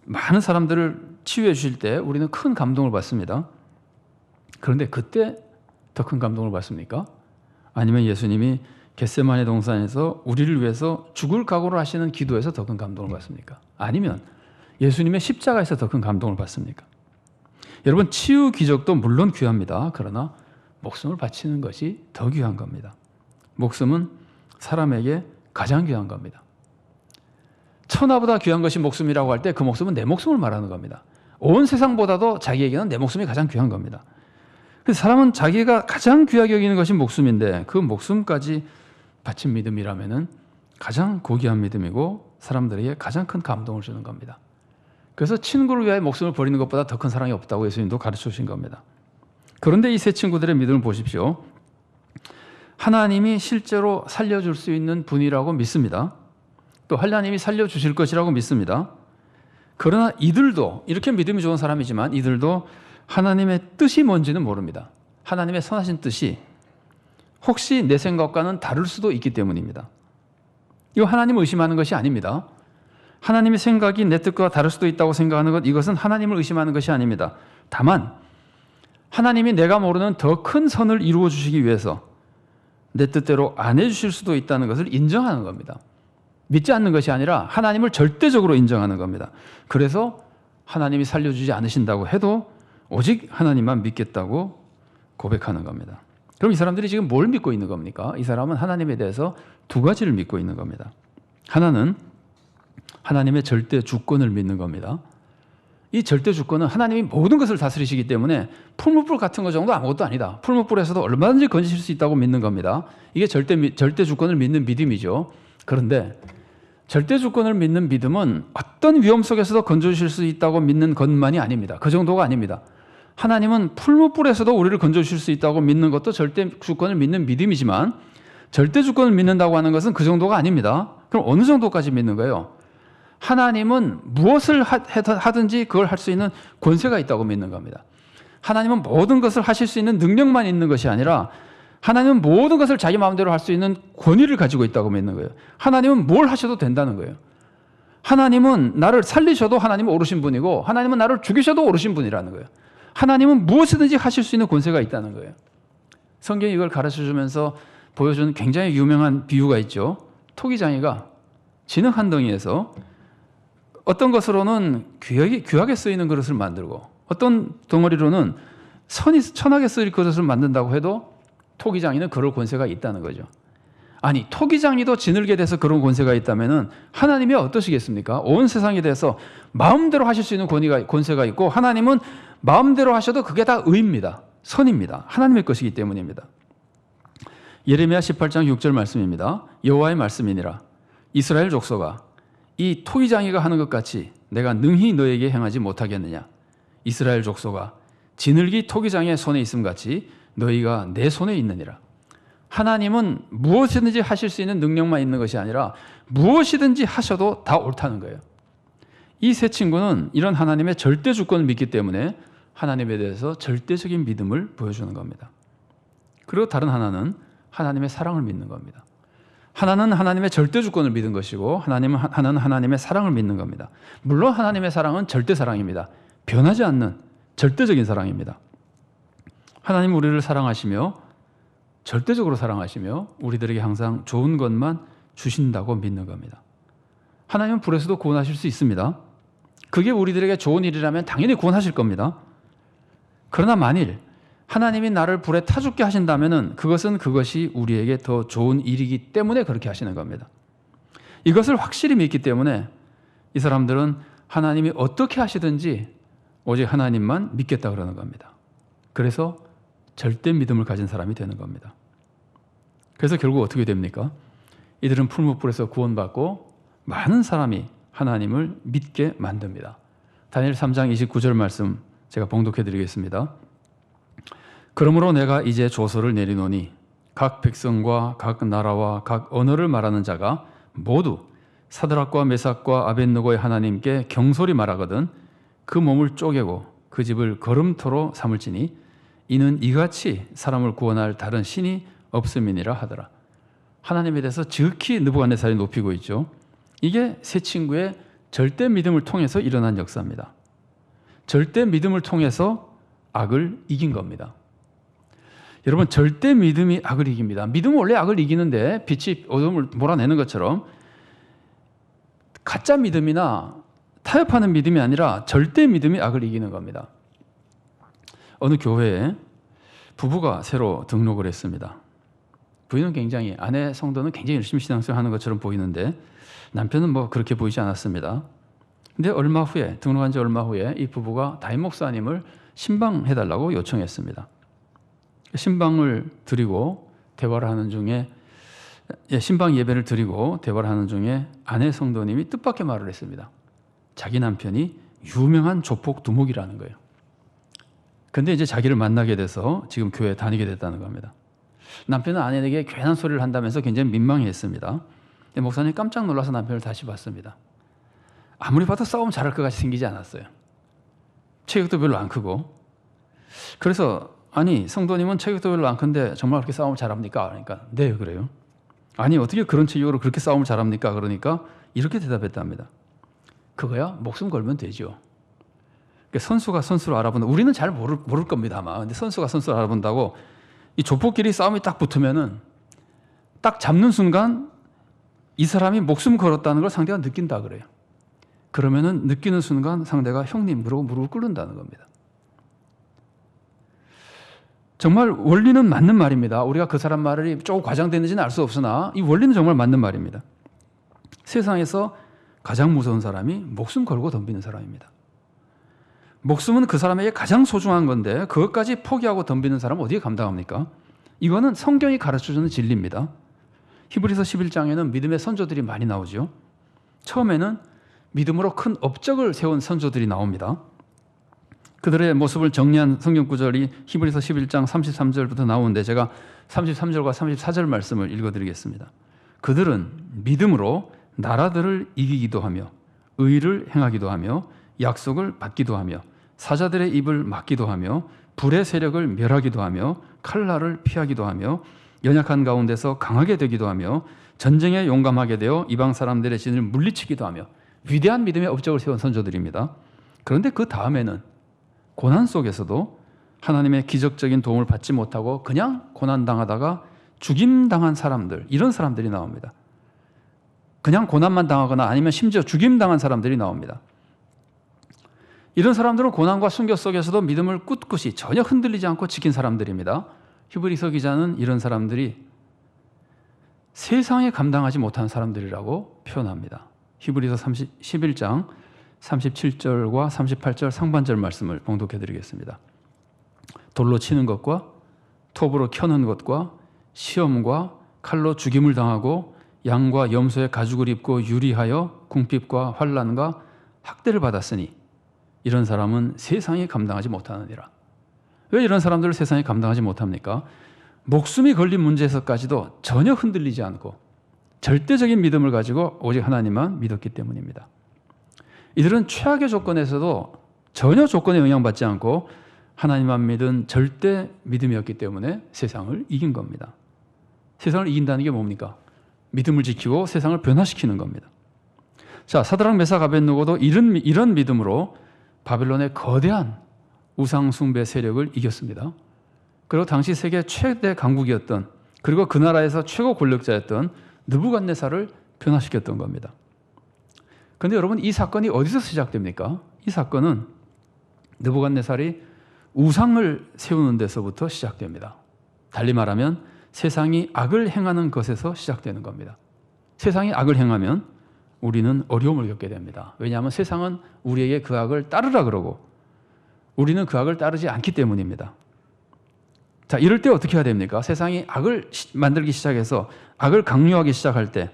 많은 사람들을 치유해 주실 때 우리는 큰 감동을 받습니다. 그런데 그때 더 큰 감동을 받습니까? 아니면 예수님이 겟세마네 동산에서 우리를 위해서 죽을 각오를 하시는 기도에서 더 큰 감동을 받습니까? 아니면 예수님의 십자가에서 더 큰 감동을 받습니까? 여러분 치유 기적도 물론 귀합니다. 그러나 목숨을 바치는 것이 더 귀한 겁니다. 목숨은 사람에게 가장 귀한 겁니다. 천하보다 귀한 것이 목숨이라고 할 때 그 목숨은 내 목숨을 말하는 겁니다. 온 세상보다도 자기에게는 내 목숨이 가장 귀한 겁니다. 그래서 사람은 자기가 가장 귀하게 여기는 것이 목숨인데 그 목숨까지 바친 믿음이라면은 가장 고귀한 믿음이고 사람들에게 가장 큰 감동을 주는 겁니다. 그래서 친구를 위하여 목숨을 버리는 것보다 더 큰 사랑이 없다고 예수님도 가르쳐 주신 겁니다. 그런데 이 세 친구들의 믿음을 보십시오. 하나님이 실제로 살려줄 수 있는 분이라고 믿습니다. 또 하나님이 살려주실 것이라고 믿습니다. 그러나 이들도, 이렇게 믿음이 좋은 사람이지만 이들도 하나님의 뜻이 뭔지는 모릅니다. 하나님의 선하신 뜻이 혹시 내 생각과는 다를 수도 있기 때문입니다. 이거 하나님을 의심하는 것이 아닙니다. 하나님의 생각이 내 뜻과 다를 수도 있다고 생각하는 것, 이것은 하나님을 의심하는 것이 아닙니다. 다만 하나님이 내가 모르는 더 큰 선을 이루어 주시기 위해서 내 뜻대로 안 해주실 수도 있다는 것을 인정하는 겁니다. 믿지 않는 것이 아니라 하나님을 절대적으로 인정하는 겁니다. 그래서 하나님이 살려주지 않으신다고 해도 오직 하나님만 믿겠다고 고백하는 겁니다. 그럼 이 사람들이 지금 뭘 믿고 있는 겁니까? 이 사람은 하나님에 대해서 두 가지를 믿고 있는 겁니다. 하나는 하나님의 절대 주권을 믿는 겁니다. 이 절대 주권은 하나님이 모든 것을 다스리시기 때문에 풀무불 같은 거 정도 아무것도 아니다. 풀무불에서도 얼마든지 건지실 수 있다고 믿는 겁니다. 이게 절대 주권을 믿는 믿음이죠. 그런데 절대 주권을 믿는 믿음은 어떤 위험 속에서도 건져주실 수 있다고 믿는 것만이 아닙니다. 그 정도가 아닙니다. 하나님은 풀무불에서도 우리를 건져주실 수 있다고 믿는 것도 절대 주권을 믿는 믿음이지만 절대 주권을 믿는다고 하는 것은 그 정도가 아닙니다. 그럼 어느 정도까지 믿는 거예요? 하나님은 무엇을 하든지 그걸 할 수 있는 권세가 있다고 믿는 겁니다. 하나님은 모든 것을 하실 수 있는 능력만 있는 것이 아니라 하나님은 모든 것을 자기 마음대로 할 수 있는 권위를 가지고 있다고 믿는 거예요. 하나님은 뭘 하셔도 된다는 거예요. 하나님은 나를 살리셔도 하나님은 오르신 분이고 하나님은 나를 죽이셔도 오르신 분이라는 거예요. 하나님은 무엇이든지 하실 수 있는 권세가 있다는 거예요. 성경이 이걸 가르쳐주면서 보여준 굉장히 유명한 비유가 있죠. 토기장이가 진흙 한 덩이에서 어떤 것으로는 귀하게 쓰이는 그릇을 만들고 어떤 덩어리로는 천하게 쓰일 그릇을 만든다고 해도 토기장이는 그럴 권세가 있다는 거죠. 아니 토기장이도 지늘게 돼서 그런 권세가 있다면 하나님이 어떠시겠습니까? 온 세상에 대해서 마음대로 하실 수 있는 권세가 있고 하나님은 마음대로 하셔도 그게 다 의입니다. 선입니다. 하나님의 것이기 때문입니다. 예레미야 18장 6절 말씀입니다. 여호와의 말씀이니라. 이스라엘 족속아 이 토기장이가 하는 것 같이 내가 능히 너에게 행하지 못하겠느냐. 이스라엘 족속아 지늘기 토기장의 손에 있음 같이 너희가 내 손에 있느니라. 하나님은 무엇이든지 하실 수 있는 능력만 있는 것이 아니라 무엇이든지 하셔도 다 옳다는 거예요. 이 세 친구는 이런 하나님의 절대 주권을 믿기 때문에 하나님에 대해서 절대적인 믿음을 보여주는 겁니다. 그리고 다른 하나는 하나님의 사랑을 믿는 겁니다. 하나는 하나님의 절대 주권을 믿은 것이고 하나는 하나님의 사랑을 믿는 겁니다. 물론 하나님의 사랑은 절대 사랑입니다. 변하지 않는 절대적인 사랑입니다. 하나님 우리를 사랑하시며 절대적으로 사랑하시며 우리들에게 항상 좋은 것만 주신다고 믿는 겁니다. 하나님은 불에서도 구원하실 수 있습니다. 그게 우리들에게 좋은 일이라면 당연히 구원하실 겁니다. 그러나 만일 하나님이 나를 불에 타 죽게 하신다면 그것이 우리에게 더 좋은 일이기 때문에 그렇게 하시는 겁니다. 이것을 확실히 믿기 때문에 이 사람들은 하나님이 어떻게 하시든지 오직 하나님만 믿겠다 그러는 겁니다. 그래서 절대 믿음을 가진 사람이 되는 겁니다. 그래서 결국 어떻게 됩니까? 이들은 풀무불에서 구원받고 많은 사람이 하나님을 믿게 만듭니다. 다니엘 3장 29절 말씀 제가 봉독해 드리겠습니다. 그러므로 내가 이제 조서를 내리노니 각 백성과 각 나라와 각 언어를 말하는 자가 모두 사드락과 메삭과 아벳느고의 하나님께 경솔히 말하거든 그 몸을 쪼개고 그 집을 거름토로 삼을지니 이는 이같이 사람을 구원할 다른 신이 없음이니라 하더라. 하나님에 대해서 지극히 느부갓네살이 높이고 있죠. 이게 세 친구의 절대 믿음을 통해서 일어난 역사입니다. 절대 믿음을 통해서 악을 이긴 겁니다. 여러분, 절대 믿음이 악을 이깁니다. 믿음은 원래 악을 이기는데 빛이 어둠을 몰아내는 것처럼 가짜 믿음이나 타협하는 믿음이 아니라 절대 믿음이 악을 이기는 겁니다. 어느 교회에 부부가 새로 등록을 했습니다. 부인은 굉장히, 아내 성도는 굉장히 열심히 신앙생활하는 것처럼 보이는데 남편은 뭐 그렇게 보이지 않았습니다. 근데 얼마 후에, 등록한 지 얼마 후에 이 부부가 담임 목사님을 신방해달라고 요청했습니다. 신방을 드리고 대화를 하는 중에, 신방 예배를 드리고 대화를 하는 중에 아내 성도님이 뜻밖의 말을 했습니다. 자기 남편이 유명한 조폭 두목이라는 거예요. 근데 이제 자기를 만나게 돼서 지금 교회에 다니게 됐다는 겁니다. 남편은 아내에게 괜한 소리를 한다면서 굉장히 민망해했습니다. 근데 목사님이 깜짝 놀라서 남편을 다시 봤습니다. 아무리 봐도 싸움 잘할 것 같이 생기지 않았어요. 체격도 별로 안 크고. 그래서 아니, 성도님은 체격도 별로 안 큰데 정말 그렇게 싸움을 잘합니까? 그러니까 네, 그래요. 아니, 어떻게 그런 체격으로 그렇게 싸움을 잘합니까? 그러니까 이렇게 대답했답니다. 그거야 목숨 걸면 되죠. 그러니까 선수가 선수를 알아본다. 우리는 잘 모를 겁니다 아마. 근데 선수가 선수를 알아본다고 이 조폭끼리 싸움이 딱 붙으면은 딱 잡는 순간 이 사람이 목숨 걸었다는 걸 상대가 느낀다 그래요. 그러면은 느끼는 순간 상대가 형님 그러고 무릎을 꿇는다는 겁니다. 정말 원리는 맞는 말입니다. 우리가 그 사람 말이 조금 과장되는지는 알 수 없으나 이 원리는 정말 맞는 말입니다. 세상에서 가장 무서운 사람이 목숨 걸고 덤비는 사람입니다. 목숨은 그 사람에게 가장 소중한 건데 그것까지 포기하고 덤비는 사람은 어디에 감당합니까? 이거는 성경이 가르쳐주는 진리입니다. 히브리서 11장에는 믿음의 선조들이 많이 나오죠. 처음에는 믿음으로 큰 업적을 세운 선조들이 나옵니다. 그들의 모습을 정리한 성경 구절이 히브리서 11장 33절부터 나오는데 제가 33절과 34절 말씀을 읽어드리겠습니다. 그들은 믿음으로 나라들을 이기기도 하며 의를 행하기도 하며 약속을 받기도 하며 사자들의 입을 막기도 하며 불의 세력을 멸하기도 하며 칼날을 피하기도 하며 연약한 가운데서 강하게 되기도 하며 전쟁에 용감하게 되어 이방 사람들의 진을 물리치기도 하며 위대한 믿음의 업적을 세운 선조들입니다. 그런데 그 다음에는 고난 속에서도 하나님의 기적적인 도움을 받지 못하고 그냥 고난당하다가 죽임당한 사람들, 이런 사람들이 나옵니다. 그냥 고난만 당하거나 아니면 심지어 죽임당한 사람들이 나옵니다. 이런 사람들은 고난과 순교 속에서도 믿음을 꿋꿋이 전혀 흔들리지 않고 지킨 사람들입니다. 히브리서 기자는 이런 사람들이 세상에 감당하지 못한 사람들이라고 표현합니다. 히브리서 11장 37절과 38절 상반절 말씀을 봉독해 드리겠습니다. 돌로 치는 것과 톱으로 켜는 것과 시험과 칼로 죽임을 당하고 양과 염소의 가죽을 입고 유리하여 궁핍과 환난과 학대를 받았으니 이런 사람은 세상에 감당하지 못하느니라. 왜 이런 사람들을 세상에 감당하지 못합니까? 목숨이 걸린 문제에서까지도 전혀 흔들리지 않고 절대적인 믿음을 가지고 오직 하나님만 믿었기 때문입니다. 이들은 최악의 조건에서도 전혀 조건에 영향받지 않고 하나님만 믿은 절대 믿음이었기 때문에 세상을 이긴 겁니다. 세상을 이긴다는 게 뭡니까? 믿음을 지키고 세상을 변화시키는 겁니다. 자, 사드락 메삭 아벳느고도 이런 믿음으로 바벨론의 거대한 우상 숭배 세력을 이겼습니다. 그리고 당시 세계 최대 강국이었던, 그리고 그 나라에서 최고 권력자였던 느부갓네살을 변화시켰던 겁니다. 그런데 여러분, 이 사건이 어디서 시작됩니까? 이 사건은 느부갓네살이 우상을 세우는 데서부터 시작됩니다. 달리 말하면 세상이 악을 행하는 것에서 시작되는 겁니다. 세상이 악을 행하면 우리는 어려움을 겪게 됩니다. 왜냐하면 세상은 우리에게 그 악을 따르라 그러고 우리는 그 악을 따르지 않기 때문입니다. 자, 이럴 때 어떻게 해야 됩니까? 세상이 악을 만들기 시작해서 악을 강요하기 시작할 때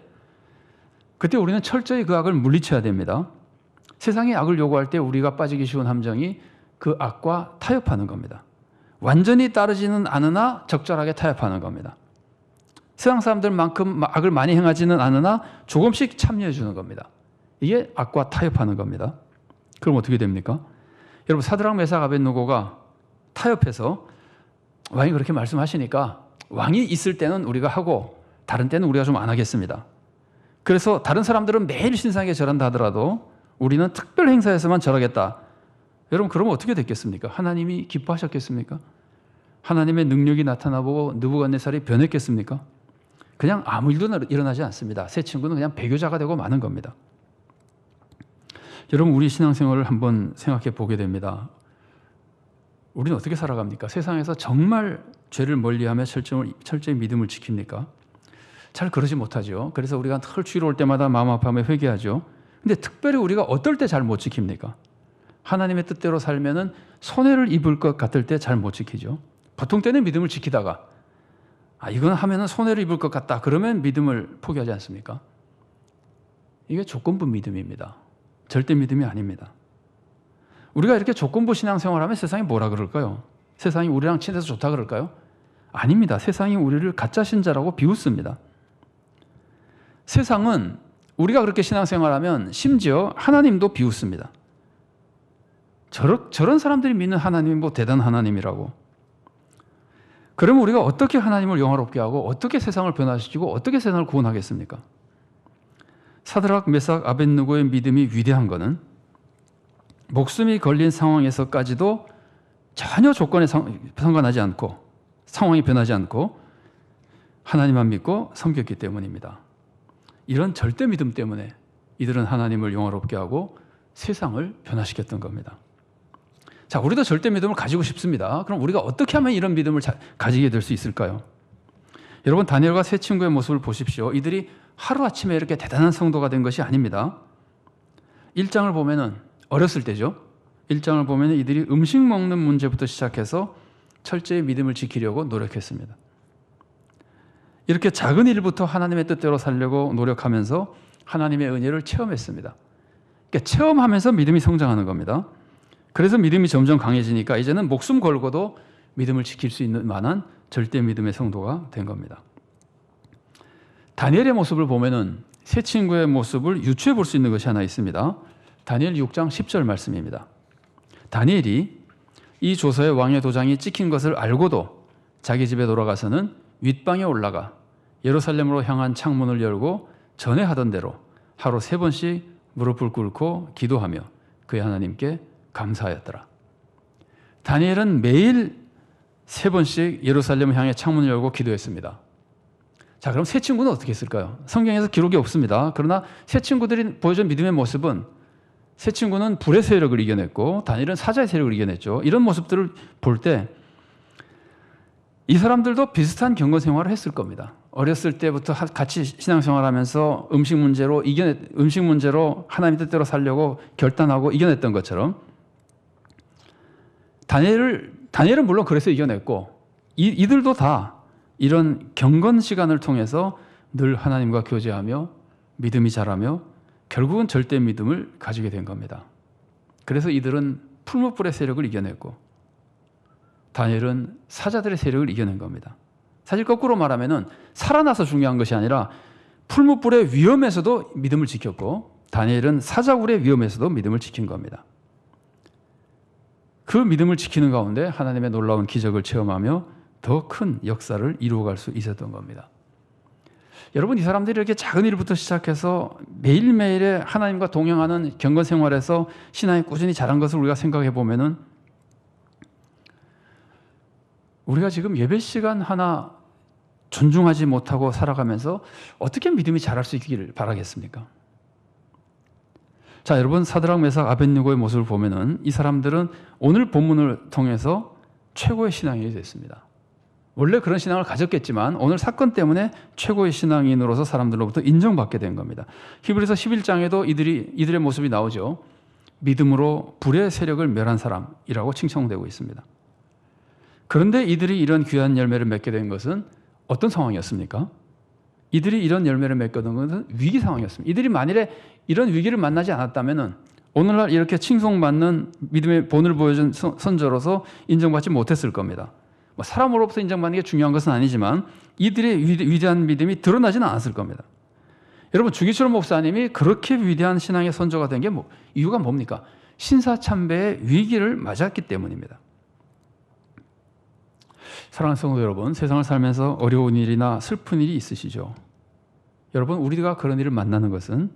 그때 우리는 철저히 그 악을 물리쳐야 됩니다. 세상이 악을 요구할 때 우리가 빠지기 쉬운 함정이 그 악과 타협하는 겁니다. 완전히 따르지는 않으나 적절하게 타협하는 겁니다. 세상 사람들만큼 악을 많이 행하지는 않으나 조금씩 참여해 주는 겁니다. 이게 악과 타협하는 겁니다. 그럼 어떻게 됩니까? 여러분, 사드락 메삭 아벳느고가 타협해서 왕이 그렇게 말씀하시니까 왕이 있을 때는 우리가 하고 다른 때는 우리가 좀 안 하겠습니다. 그래서 다른 사람들은 매일 신상에 절한다 하더라도 우리는 특별 행사에서만 절하겠다. 여러분, 그러면 어떻게 됐겠습니까? 하나님이 기뻐하셨겠습니까? 하나님의 능력이 나타나보고 느부갓네살이 변했겠습니까? 그냥 아무 일도 일어나지 않습니다. 새 친구는 그냥 배교자가 되고 마는 겁니다. 여러분, 우리 신앙생활을 한번 생각해 보게 됩니다. 우리는 어떻게 살아갑니까? 세상에서 정말 죄를 멀리하며 철저히 믿음을 지킵니까? 잘 그러지 못하죠. 그래서 우리가 늘 주일 올 때마다 마음 아파하며 회개하죠. 근데 특별히 우리가 어떨 때 잘 못 지킵니까? 하나님의 뜻대로 살면은 손해를 입을 것 같을 때 잘 못 지키죠. 보통 때는 믿음을 지키다가 이건 하면은 손해를 입을 것 같다. 그러면 믿음을 포기하지 않습니까? 이게 조건부 믿음입니다. 절대 믿음이 아닙니다. 우리가 이렇게 조건부 신앙생활하면 세상이 뭐라 그럴까요? 세상이 우리랑 친해서 좋다 그럴까요? 아닙니다. 세상이 우리를 가짜 신자라고 비웃습니다. 세상은 우리가 그렇게 신앙생활하면 심지어 하나님도 비웃습니다. 저런 사람들이 믿는 하나님이 뭐 대단한 하나님이라고. 그러면 우리가 어떻게 하나님을 영화롭게 하고 어떻게 세상을 변화시키고 어떻게 세상을 구원하겠습니까? 사드락 메삭 아벳느고의 믿음이 위대한 것은 목숨이 걸린 상황에서까지도 전혀 조건에 상관하지 않고 상황이 변하지 않고 하나님만 믿고 섬겼기 때문입니다. 이런 절대 믿음 때문에 이들은 하나님을 영화롭게 하고 세상을 변화시켰던 겁니다. 자, 우리도 절대 믿음을 가지고 싶습니다. 그럼 우리가 어떻게 하면 이런 믿음을 가지게 될 수 있을까요? 여러분, 다니엘과 세 친구의 모습을 보십시오. 이들이 하루아침에 이렇게 대단한 성도가 된 것이 아닙니다. 1장을 보면은 어렸을 때죠. 1장을 보면 이들이 음식 먹는 문제부터 시작해서 철저히 믿음을 지키려고 노력했습니다. 이렇게 작은 일부터 하나님의 뜻대로 살려고 노력하면서 하나님의 은혜를 체험했습니다. 그러니까 체험하면서 믿음이 성장하는 겁니다. 그래서 믿음이 점점 강해지니까 이제는 목숨 걸고도 믿음을 지킬 수 있는 만한 절대 믿음의 성도가 된 겁니다. 다니엘의 모습을 보면은 세 친구의 모습을 유추해 볼 수 있는 것이 하나 있습니다. 다니엘 6장 10절 말씀입니다. 다니엘이 이 조서에 왕의 도장이 찍힌 것을 알고도 자기 집에 돌아가서는 윗방에 올라가 예루살렘으로 향한 창문을 열고 전에 하던 대로 하루 3번씩 무릎을 꿇고 기도하며 그의 하나님께 감사하였더라. 다니엘은 매일 3번씩 예루살렘을 향해 창문을 열고 기도했습니다. 자, 그럼 세 친구는 어떻게 했을까요? 성경에서 기록이 없습니다. 그러나 세 친구들이 보여준 믿음의 모습은 세 친구는 불의 세력을 이겨냈고 다니엘은 사자의 세력을 이겨냈죠. 이런 모습들을 볼 때 이 사람들도 비슷한 경건 생활을 했을 겁니다. 어렸을 때부터 같이 신앙생활하면서 음식 문제로 하나님 뜻대로 살려고 결단하고 이겨냈던 것처럼 다니엘은 물론 그래서 이겨냈고 이들도 다 이런 경건 시간을 통해서 늘 하나님과 교제하며 믿음이 자라며 결국은 절대 믿음을 가지게 된 겁니다. 그래서 이들은 풀무불의 세력을 이겨냈고 다니엘은 사자들의 세력을 이겨낸 겁니다. 사실 거꾸로 말하면은 살아나서 중요한 것이 아니라 풀무불의 위험에서도 믿음을 지켰고 다니엘은 사자굴의 위험에서도 믿음을 지킨 겁니다. 그 믿음을 지키는 가운데 하나님의 놀라운 기적을 체험하며 더 큰 역사를 이루어갈 수 있었던 겁니다. 여러분, 이 사람들이 이렇게 작은 일부터 시작해서 매일매일의 하나님과 동행하는 경건 생활에서 신앙이 꾸준히 자란 것을 우리가 생각해 보면은 우리가 지금 예배 시간 하나 존중하지 못하고 살아가면서 어떻게 믿음이 자랄 수 있기를 바라겠습니까? 자, 여러분, 사드락 메삭 아벳느고의 모습을 보면은 이 사람들은 오늘 본문을 통해서 최고의 신앙인이 됐습니다. 원래 그런 신앙을 가졌겠지만 오늘 사건 때문에 최고의 신앙인으로서 사람들로부터 인정받게 된 겁니다. 히브리서 11장에도 이들의 모습이 나오죠. 믿음으로 불의 세력을 멸한 사람이라고 칭송되고 있습니다. 그런데 이들이 이런 귀한 열매를 맺게 된 것은 어떤 상황이었습니까? 이들이 이런 열매를 맺게 된 것은 위기 상황이었습니다. 이들이 만일에 이런 위기를 만나지 않았다면 오늘날 이렇게 칭송받는 믿음의 본을 보여준 선조로서 인정받지 못했을 겁니다. 사람으로부터 인정받는 게 중요한 것은 아니지만 이들의 위대한 믿음이 드러나지는 않았을 겁니다. 여러분, 주기철 목사님이 그렇게 위대한 신앙의 선조가 된 게 이유가 뭡니까? 신사참배의 위기를 맞았기 때문입니다. 사랑하는 성도 여러분, 세상을 살면서 어려운 일이나 슬픈 일이 있으시죠? 여러분, 우리가 그런 일을 만나는 것은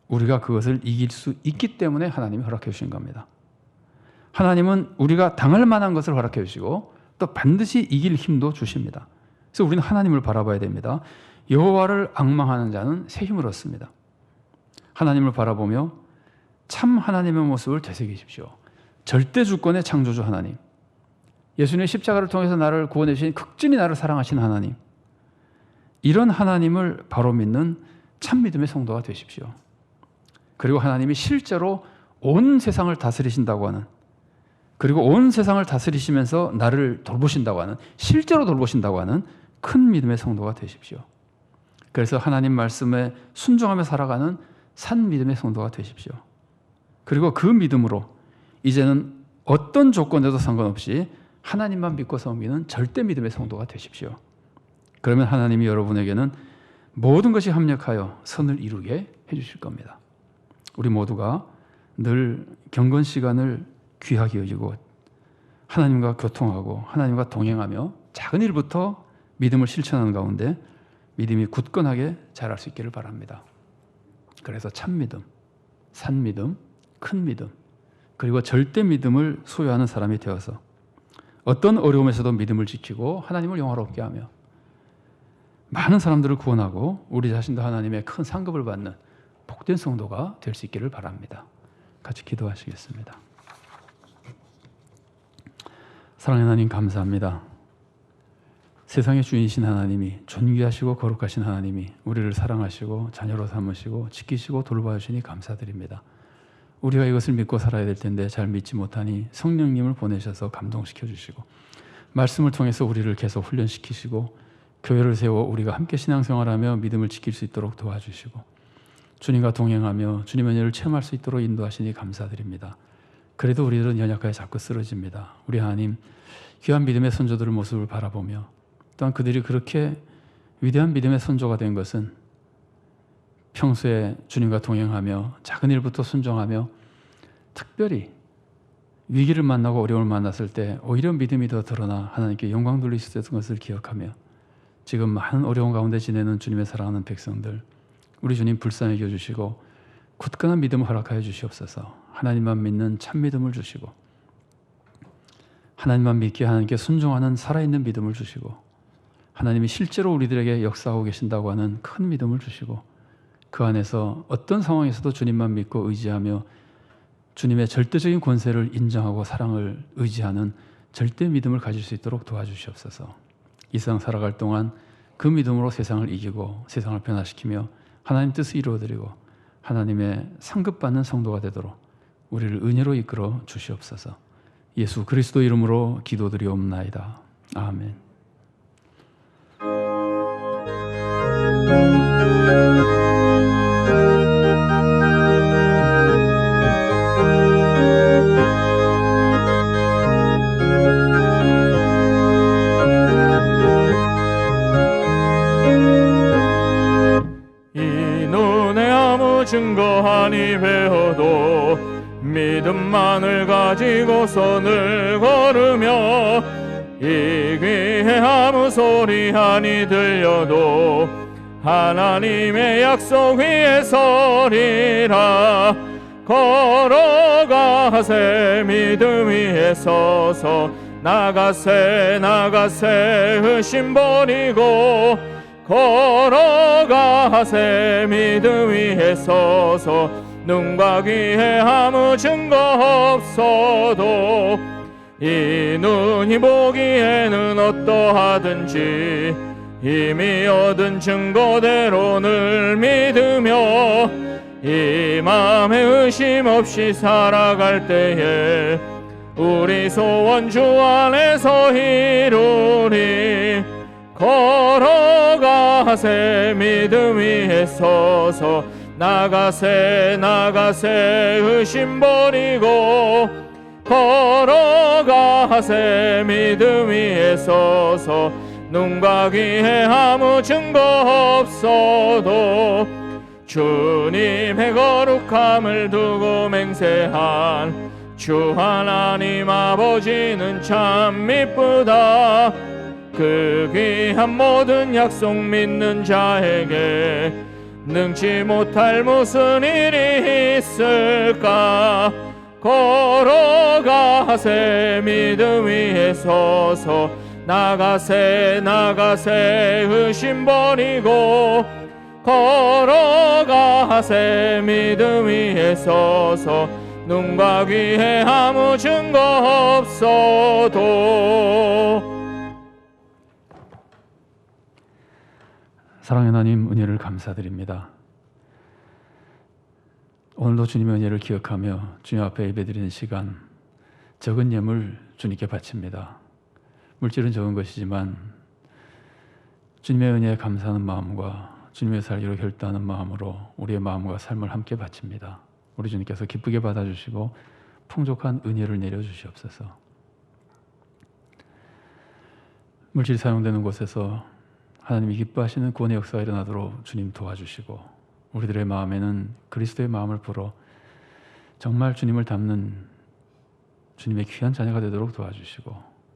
우리가 그것을 이길 수 있기 때문에 하나님이 허락해 주신 겁니다. 하나님은 우리가 당할 만한 것을 허락해 주시고 또 반드시 이길 힘도 주십니다. 그래서 우리는 하나님을 바라봐야 됩니다. 여호와를 앙망하는 자는 새 힘을 얻습니다. 하나님을 바라보며 참 하나님의 모습을 되새기십시오. 절대 주권의 창조주 하나님, 예수님의 십자가를 통해서 나를 구원해 주신 극진히 나를 사랑하신 하나님, 이런 하나님을 바로 믿는 참 믿음의 성도가 되십시오. 그리고 하나님이 실제로 온 세상을 다스리신다고 하는, 그리고 온 세상을 다스리시면서 나를 돌보신다고 하는, 실제로 돌보신다고 하는 큰 믿음의 성도가 되십시오. 그래서 하나님 말씀에 순종하며 살아가는 산 믿음의 성도가 되십시오. 그리고 그 믿음으로 이제는 어떤 조건에도 상관없이 하나님만 믿고 섬기는 절대 믿음의 성도가 되십시오. 그러면 하나님이 여러분에게는 모든 것이 합력하여 선을 이루게 해주실 겁니다. 우리 모두가 늘 경건 시간을 귀하게 여기고 하나님과 교통하고 하나님과 동행하며 작은 일부터 믿음을 실천하는 가운데 믿음이 굳건하게 자랄 수 있기를 바랍니다. 그래서 참 믿음, 산 믿음, 큰 믿음, 그리고 절대 믿음을 소유하는 사람이 되어서 어떤 어려움에서도 믿음을 지키고 하나님을 영화롭게 하며 많은 사람들을 구원하고 우리 자신도 하나님의 큰 상급을 받는 복된 성도가 될 수 있기를 바랍니다. 같이 기도하시겠습니다. 사랑하는 하나님, 감사합니다. 세상의 주인이신 하나님이, 존귀하시고 거룩하신 하나님이 우리를 사랑하시고 자녀로 삼으시고 지키시고 돌봐주시니 감사드립니다. 우리가 이것을 믿고 살아야 될 텐데 잘 믿지 못하니 성령님을 보내셔서 감동시켜 주시고 말씀을 통해서 우리를 계속 훈련시키시고 교회를 세워 우리가 함께 신앙생활하며 믿음을 지킬 수 있도록 도와주시고 주님과 동행하며 주님의 은혜를 체험할 수 있도록 인도하시니 감사드립니다. 그래도 우리들은 연약하게 자꾸 쓰러집니다. 우리 하나님, 귀한 믿음의 선조들의 모습을 바라보며 또한 그들이 그렇게 위대한 믿음의 선조가 된 것은 평소에 주님과 동행하며 작은 일부터 순종하며 특별히 위기를 만나고 어려움을 만났을 때 오히려 믿음이 더 드러나 하나님께 영광 돌리셨던 것을 기억하며 지금 많은 어려운 가운데 지내는 주님의 사랑하는 백성들, 우리 주님 불쌍히 여겨주시고 굳건한 믿음을 허락하여 주시옵소서. 하나님만 믿는 참 믿음을 주시고 하나님만 믿게 하나님께 순종하는 살아있는 믿음을 주시고 하나님이 실제로 우리들에게 역사하고 계신다고 하는 큰 믿음을 주시고 그 안에서 어떤 상황에서도 주님만 믿고 의지하며 주님의 절대적인 권세를 인정하고 사랑을 의지하는 절대 믿음을 가질 수 있도록 도와주시옵소서. 이 세상 살아갈 동안 그 믿음으로 세상을 이기고 세상을 변화시키며 하나님 뜻을 이루어드리고 하나님의 상급받는 성도가 되도록 우리를 은혜로 이끌어 주시옵소서. 예수 그리스도 이름으로 기도드리옵나이다. 아멘. 이 눈에 아무 증거하니 배워도 믿음만을 가지고 선을 걸으며 이 귀에 아무 소리 하니 들려도 하나님의 약속 위에 서리라. 걸어가세 믿음 위에 서서 나가세 의심 버리고 걸어가세 믿음 위에 서서 눈과 귀에 아무 증거 없어도 이 눈이 보기에는 어떠하든지 이미 얻은 증거대로 늘 믿으며 이 마음에 의심 없이 살아갈 때에 우리 소원 주 안에서 이루리. 걸어가세 믿음 위에 서서 나가세 의심 버리고 걸어가세 믿음 위에 서서 눈과 귀에 아무 증거 없어도 주님의 거룩함을 두고 맹세한 주 하나님 아버지는 참 미쁘다. 그 귀한 모든 약속 믿는 자에게 능치 못할 무슨 일이 있을까. 걸어가세 믿음 위에 서서 나가세 의심 버리고 걸어가세 믿음 위에 서서 눈과 귀에 아무 증거 없어도. 사랑의 하나님, 은혜를 감사드립니다. 오늘도 주님의 은혜를 기억하며 주님 앞에 예배드리는 시간, 적은 예물 주님께 바칩니다. 물질은 적은 것이지만 주님의 은혜에 감사하는 마음과 주님의 살기로 결단하는 마음으로 우리의 마음과 삶을 함께 바칩니다. 우리 주님께서 기쁘게 받아주시고 풍족한 은혜를 내려주시옵소서. 물질이 사용되는 곳에서 하나님이 기뻐하시는 구원의 역사가 일어나도록 주님 도와주시고, 우리들의 마음에는 그리스도의 마음을 불어 정말 주님을 닮는 주님의 귀한 자녀가 되도록 도와주시고,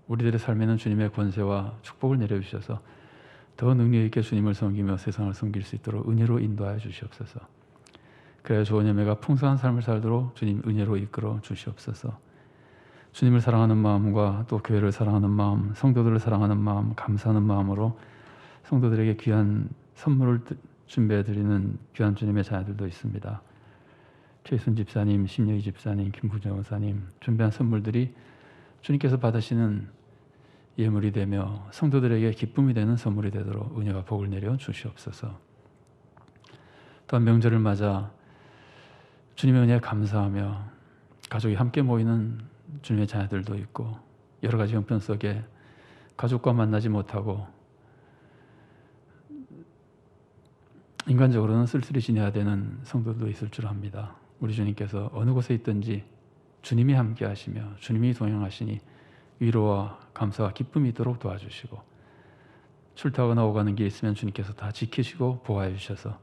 우리들의 삶에는 주님의 권세와 축복을 내려주셔서 더 능력 있게 주님을 섬기며 세상을 섬길 수 있도록 은혜로 인도하여 주시옵소서. 그래야 좋은 예매가 풍성한 삶을 살도록 주님 은혜로 이끌어 주시옵소서. 주님을 사랑하는 마음과 또 교회를 사랑하는 마음, 성도들을 사랑하는 마음, 감사하는 마음으로 성도들에게 귀한 선물을 준비해드리는 귀한 주님의 자녀들도 있습니다. 최순 집사님, 심여희 집사님, 김부정 원사님 준비한 선물들이 주님께서 받으시는 예물이 되며 성도들에게 기쁨이 되는 선물이 되도록 은혜와 복을 내려 주시옵소서. 또한 명절을 맞아 주님의 은혜에 감사하며 가족이 함께 모이는 주님의 자녀들도 있고, 여러 가지 형편 속에 가족과 만나지 못하고 인간적으로는 쓸쓸히 지내야 되는 성도들도 있을 줄 압니다. 우리 주님께서 어느 곳에 있든지 주님이 함께 하시며 주님이 동행하시니 위로와 감사와 기쁨이 있도록 도와주시고, 출타하거나 오가는 길이 있으면 주님께서 다 지키시고 보호해 주셔서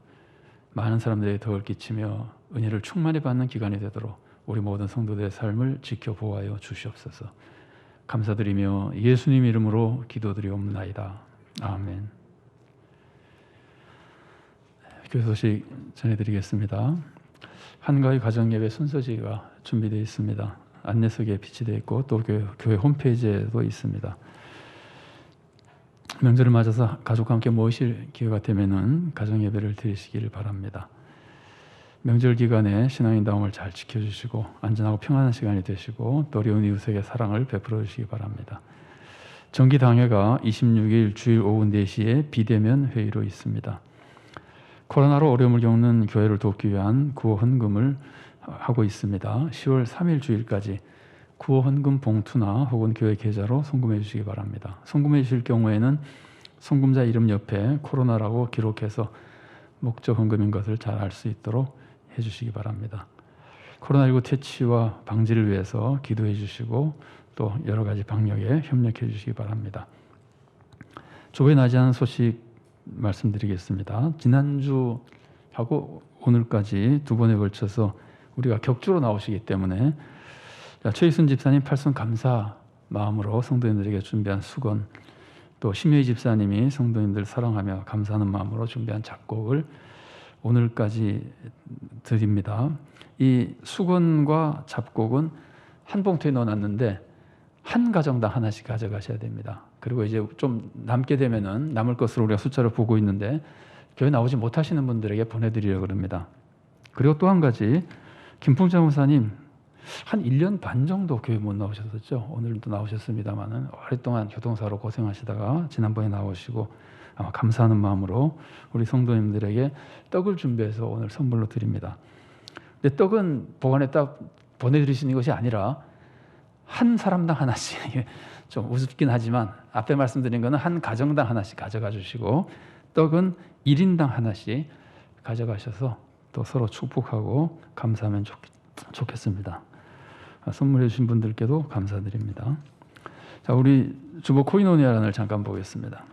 많은 사람들에게 덕을 끼치며 은혜를 충만히 받는 기간이 되도록 우리 모든 성도들의 삶을 지켜 보호하여 주시옵소서. 감사드리며 예수님 이름으로 기도드리옵나이다. 아멘. 교회 소식 전해드리겠습니다. 한가위 가정예배 순서지가 준비되어 있습니다. 안내석에 비치되어 있고 또 교회 홈페이지에도 있습니다. 명절을 맞아서 가족과 함께 모이실 기회가 되면은 가정예배를 드리시기를 바랍니다. 명절 기간에 신앙인다움을 잘 지켜주시고 안전하고 평안한 시간이 되시고 또 어려운 이웃에게 사랑을 베풀어 주시기 바랍니다. 정기당회가 26일 주일 오후 4시에 비대면 회의로 있습니다. 코로나로 어려움을 겪는 교회를 돕기 위한 구호 헌금을 하고 있습니다. 10월 3일 주일까지 구호 헌금 봉투나 혹은 교회 계좌로 송금해 주시기 바랍니다. 송금해 주실 경우에는 송금자 이름 옆에 코로나라고 기록해서 목적 헌금인 것을 잘 알 수 있도록 해 주시기 바랍니다. 코로나19 퇴치와 방지를 위해서 기도해 주시고 또 여러 가지 방역에 협력해 주시기 바랍니다. 조에 나지 않은 소식 말씀드리겠습니다. 지난주하고 오늘까지 두 번에 걸쳐서 우리가 격주로 나오시기 때문에 최희순 집사님 팔순 감사 마음으로 성도님들에게 준비한 수건, 또 심여희 집사님이 성도님들 사랑하며 감사하는 마음으로 준비한 작곡을 오늘까지 드립니다. 이 수건과 잡곡은 한 봉투에 넣어놨는데 한 가정당 하나씩 가져가셔야 됩니다. 그리고 이제 좀 남게 되면은 남을 것으로 우리가 숫자를 보고 있는데 교회 나오지 못하시는 분들에게 보내드리려고 합니다. 그리고 또 한 가지 김풍자 목사님 한 1년 반 정도 교회 못 나오셨었죠. 오늘도 나오셨습니다만은 오랫동안 교통사로 고생하시다가 지난번에 나오시고 아마 감사하는 마음으로 우리 성도님들에게 떡을 준비해서 오늘 선물로 드립니다. 근데 떡은 보관에 딱 보내드리시는 것이 아니라 한 사람당 하나씩, 좀 우습긴 하지만 앞에 말씀드린 것은 한 가정당 하나씩 가져가 주시고 떡은 1인당 하나씩 가져가셔서 또 서로 축복하고 감사하면 좋겠습니다. 선물해 주신 분들께도 감사드립니다. 자, 우리 주보 코이노니아란을 잠깐 보겠습니다.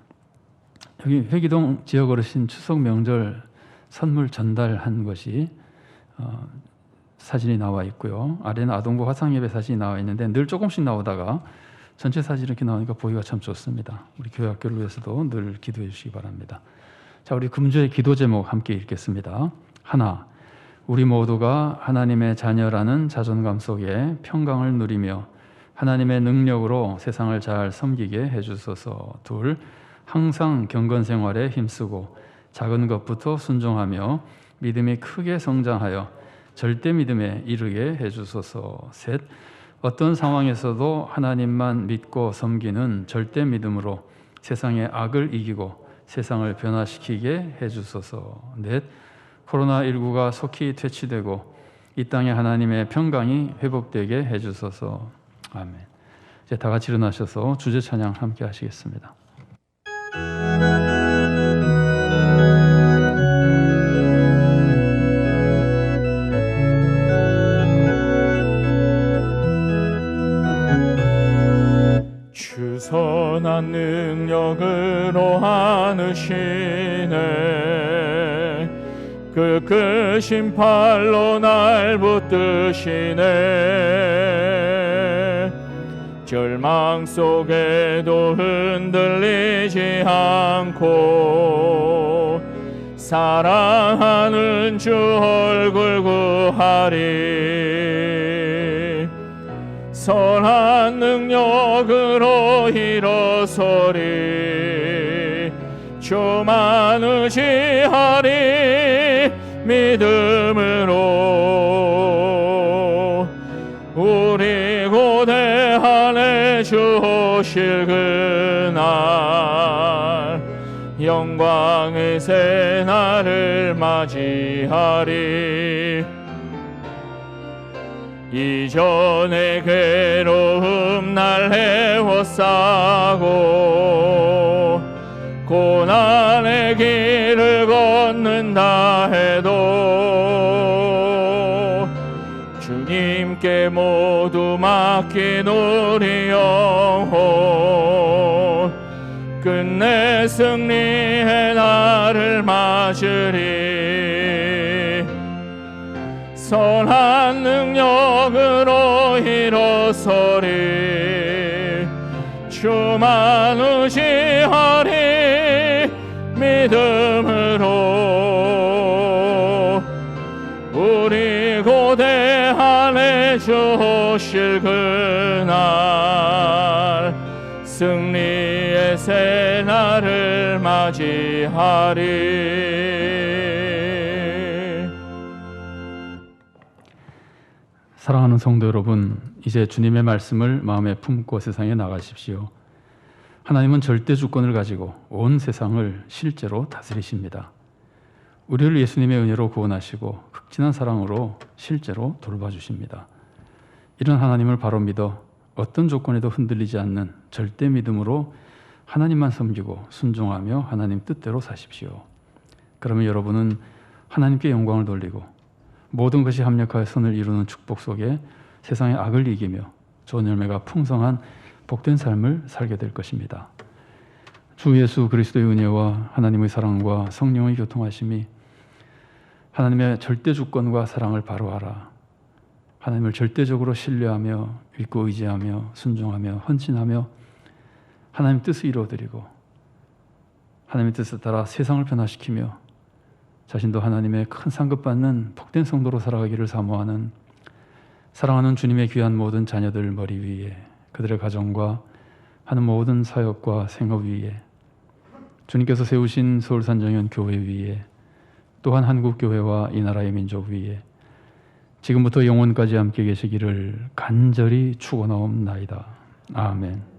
여기 회기동 지역 어르신 추석 명절 선물 전달한 것이 사진이 나와 있고요. 아래는 아동부 화상예배 사진이 나와 있는데 늘 조금씩 나오다가 전체 사진이 이렇게 나오니까 보기가 참 좋습니다. 우리 교회 학교를 위해서도 늘 기도해 주시기 바랍니다. 자, 우리 금주의 기도 제목 함께 읽겠습니다. 하나, 우리 모두가 하나님의 자녀라는 자존감 속에 평강을 누리며 하나님의 능력으로 세상을 잘 섬기게 해주소서. 둘, 항상 경건 생활에 힘쓰고 작은 것부터 순종하며 믿음이 크게 성장하여 절대 믿음에 이르게 해주소서. 셋, 어떤 상황에서도 하나님만 믿고 섬기는 절대 믿음으로 세상의 악을 이기고 세상을 변화시키게 해주소서. 넷, 코로나19가 속히 퇴치되고 이 땅에 하나님의 평강이 회복되게 해주소서. 아멘. 이제 다 같이 일어나셔서 주제 찬양 함께 하시겠습니다. 주 선한 능력으로 하느시네 그 크신 팔로 날 붙드시네 절망 속에도 흔들리지 않고 사랑하는 주 얼굴 구하리 선한 능력으로 일어서리 주만 의지하리 믿음으로 우리 고대하네 주 오실 그날 영광의 새날을 맞이하리 이전의 괴로움 날 헤워싸고 고난의 길을 걷는다 해도 주님께 모두 맡긴 우리 영혼 끝내 승리의 날을 맞으리 선한 능력으로 일어서리 주만 의지하리 믿음으로 우리 고대하네 주 오실 그날 승리의 새날을 맞이하리. 사랑하는 성도 여러분, 이제 주님의 말씀을 마음에 품고 세상에 나가십시오. 하나님은 절대 주권을 가지고 온 세상을 실제로 다스리십니다. 우리를 예수님의 은혜로 구원하시고 극진한 사랑으로 실제로 돌봐주십니다. 이런 하나님을 바로 믿어 어떤 조건에도 흔들리지 않는 절대 믿음으로 하나님만 섬기고 순종하며 하나님 뜻대로 사십시오. 그러면 여러분은 하나님께 영광을 돌리고 모든 것이 합력하여 선을 이루는 축복 속에 세상의 악을 이기며 좋은 열매가 풍성한 복된 삶을 살게 될 것입니다. 주 예수 그리스도의 은혜와 하나님의 사랑과 성령의 교통하심이 하나님의 절대 주권과 사랑을 바로하라. 하나님을 절대적으로 신뢰하며 믿고 의지하며 순종하며 헌신하며 하나님 뜻을 이루어드리고 하나님의 뜻에 따라 세상을 변화시키며 자신도 하나님의 큰 상급받는 복된 성도로 살아가기를 사모하는 사랑하는 주님의 귀한 모든 자녀들 머리 위에 그들의 가정과 하는 모든 사역과 생업 위에 주님께서 세우신 서울산정연 교회 위에 또한 한국교회와 이 나라의 민족 위에 지금부터 영원까지 함께 계시기를 간절히 축원하옵나이다. 아멘.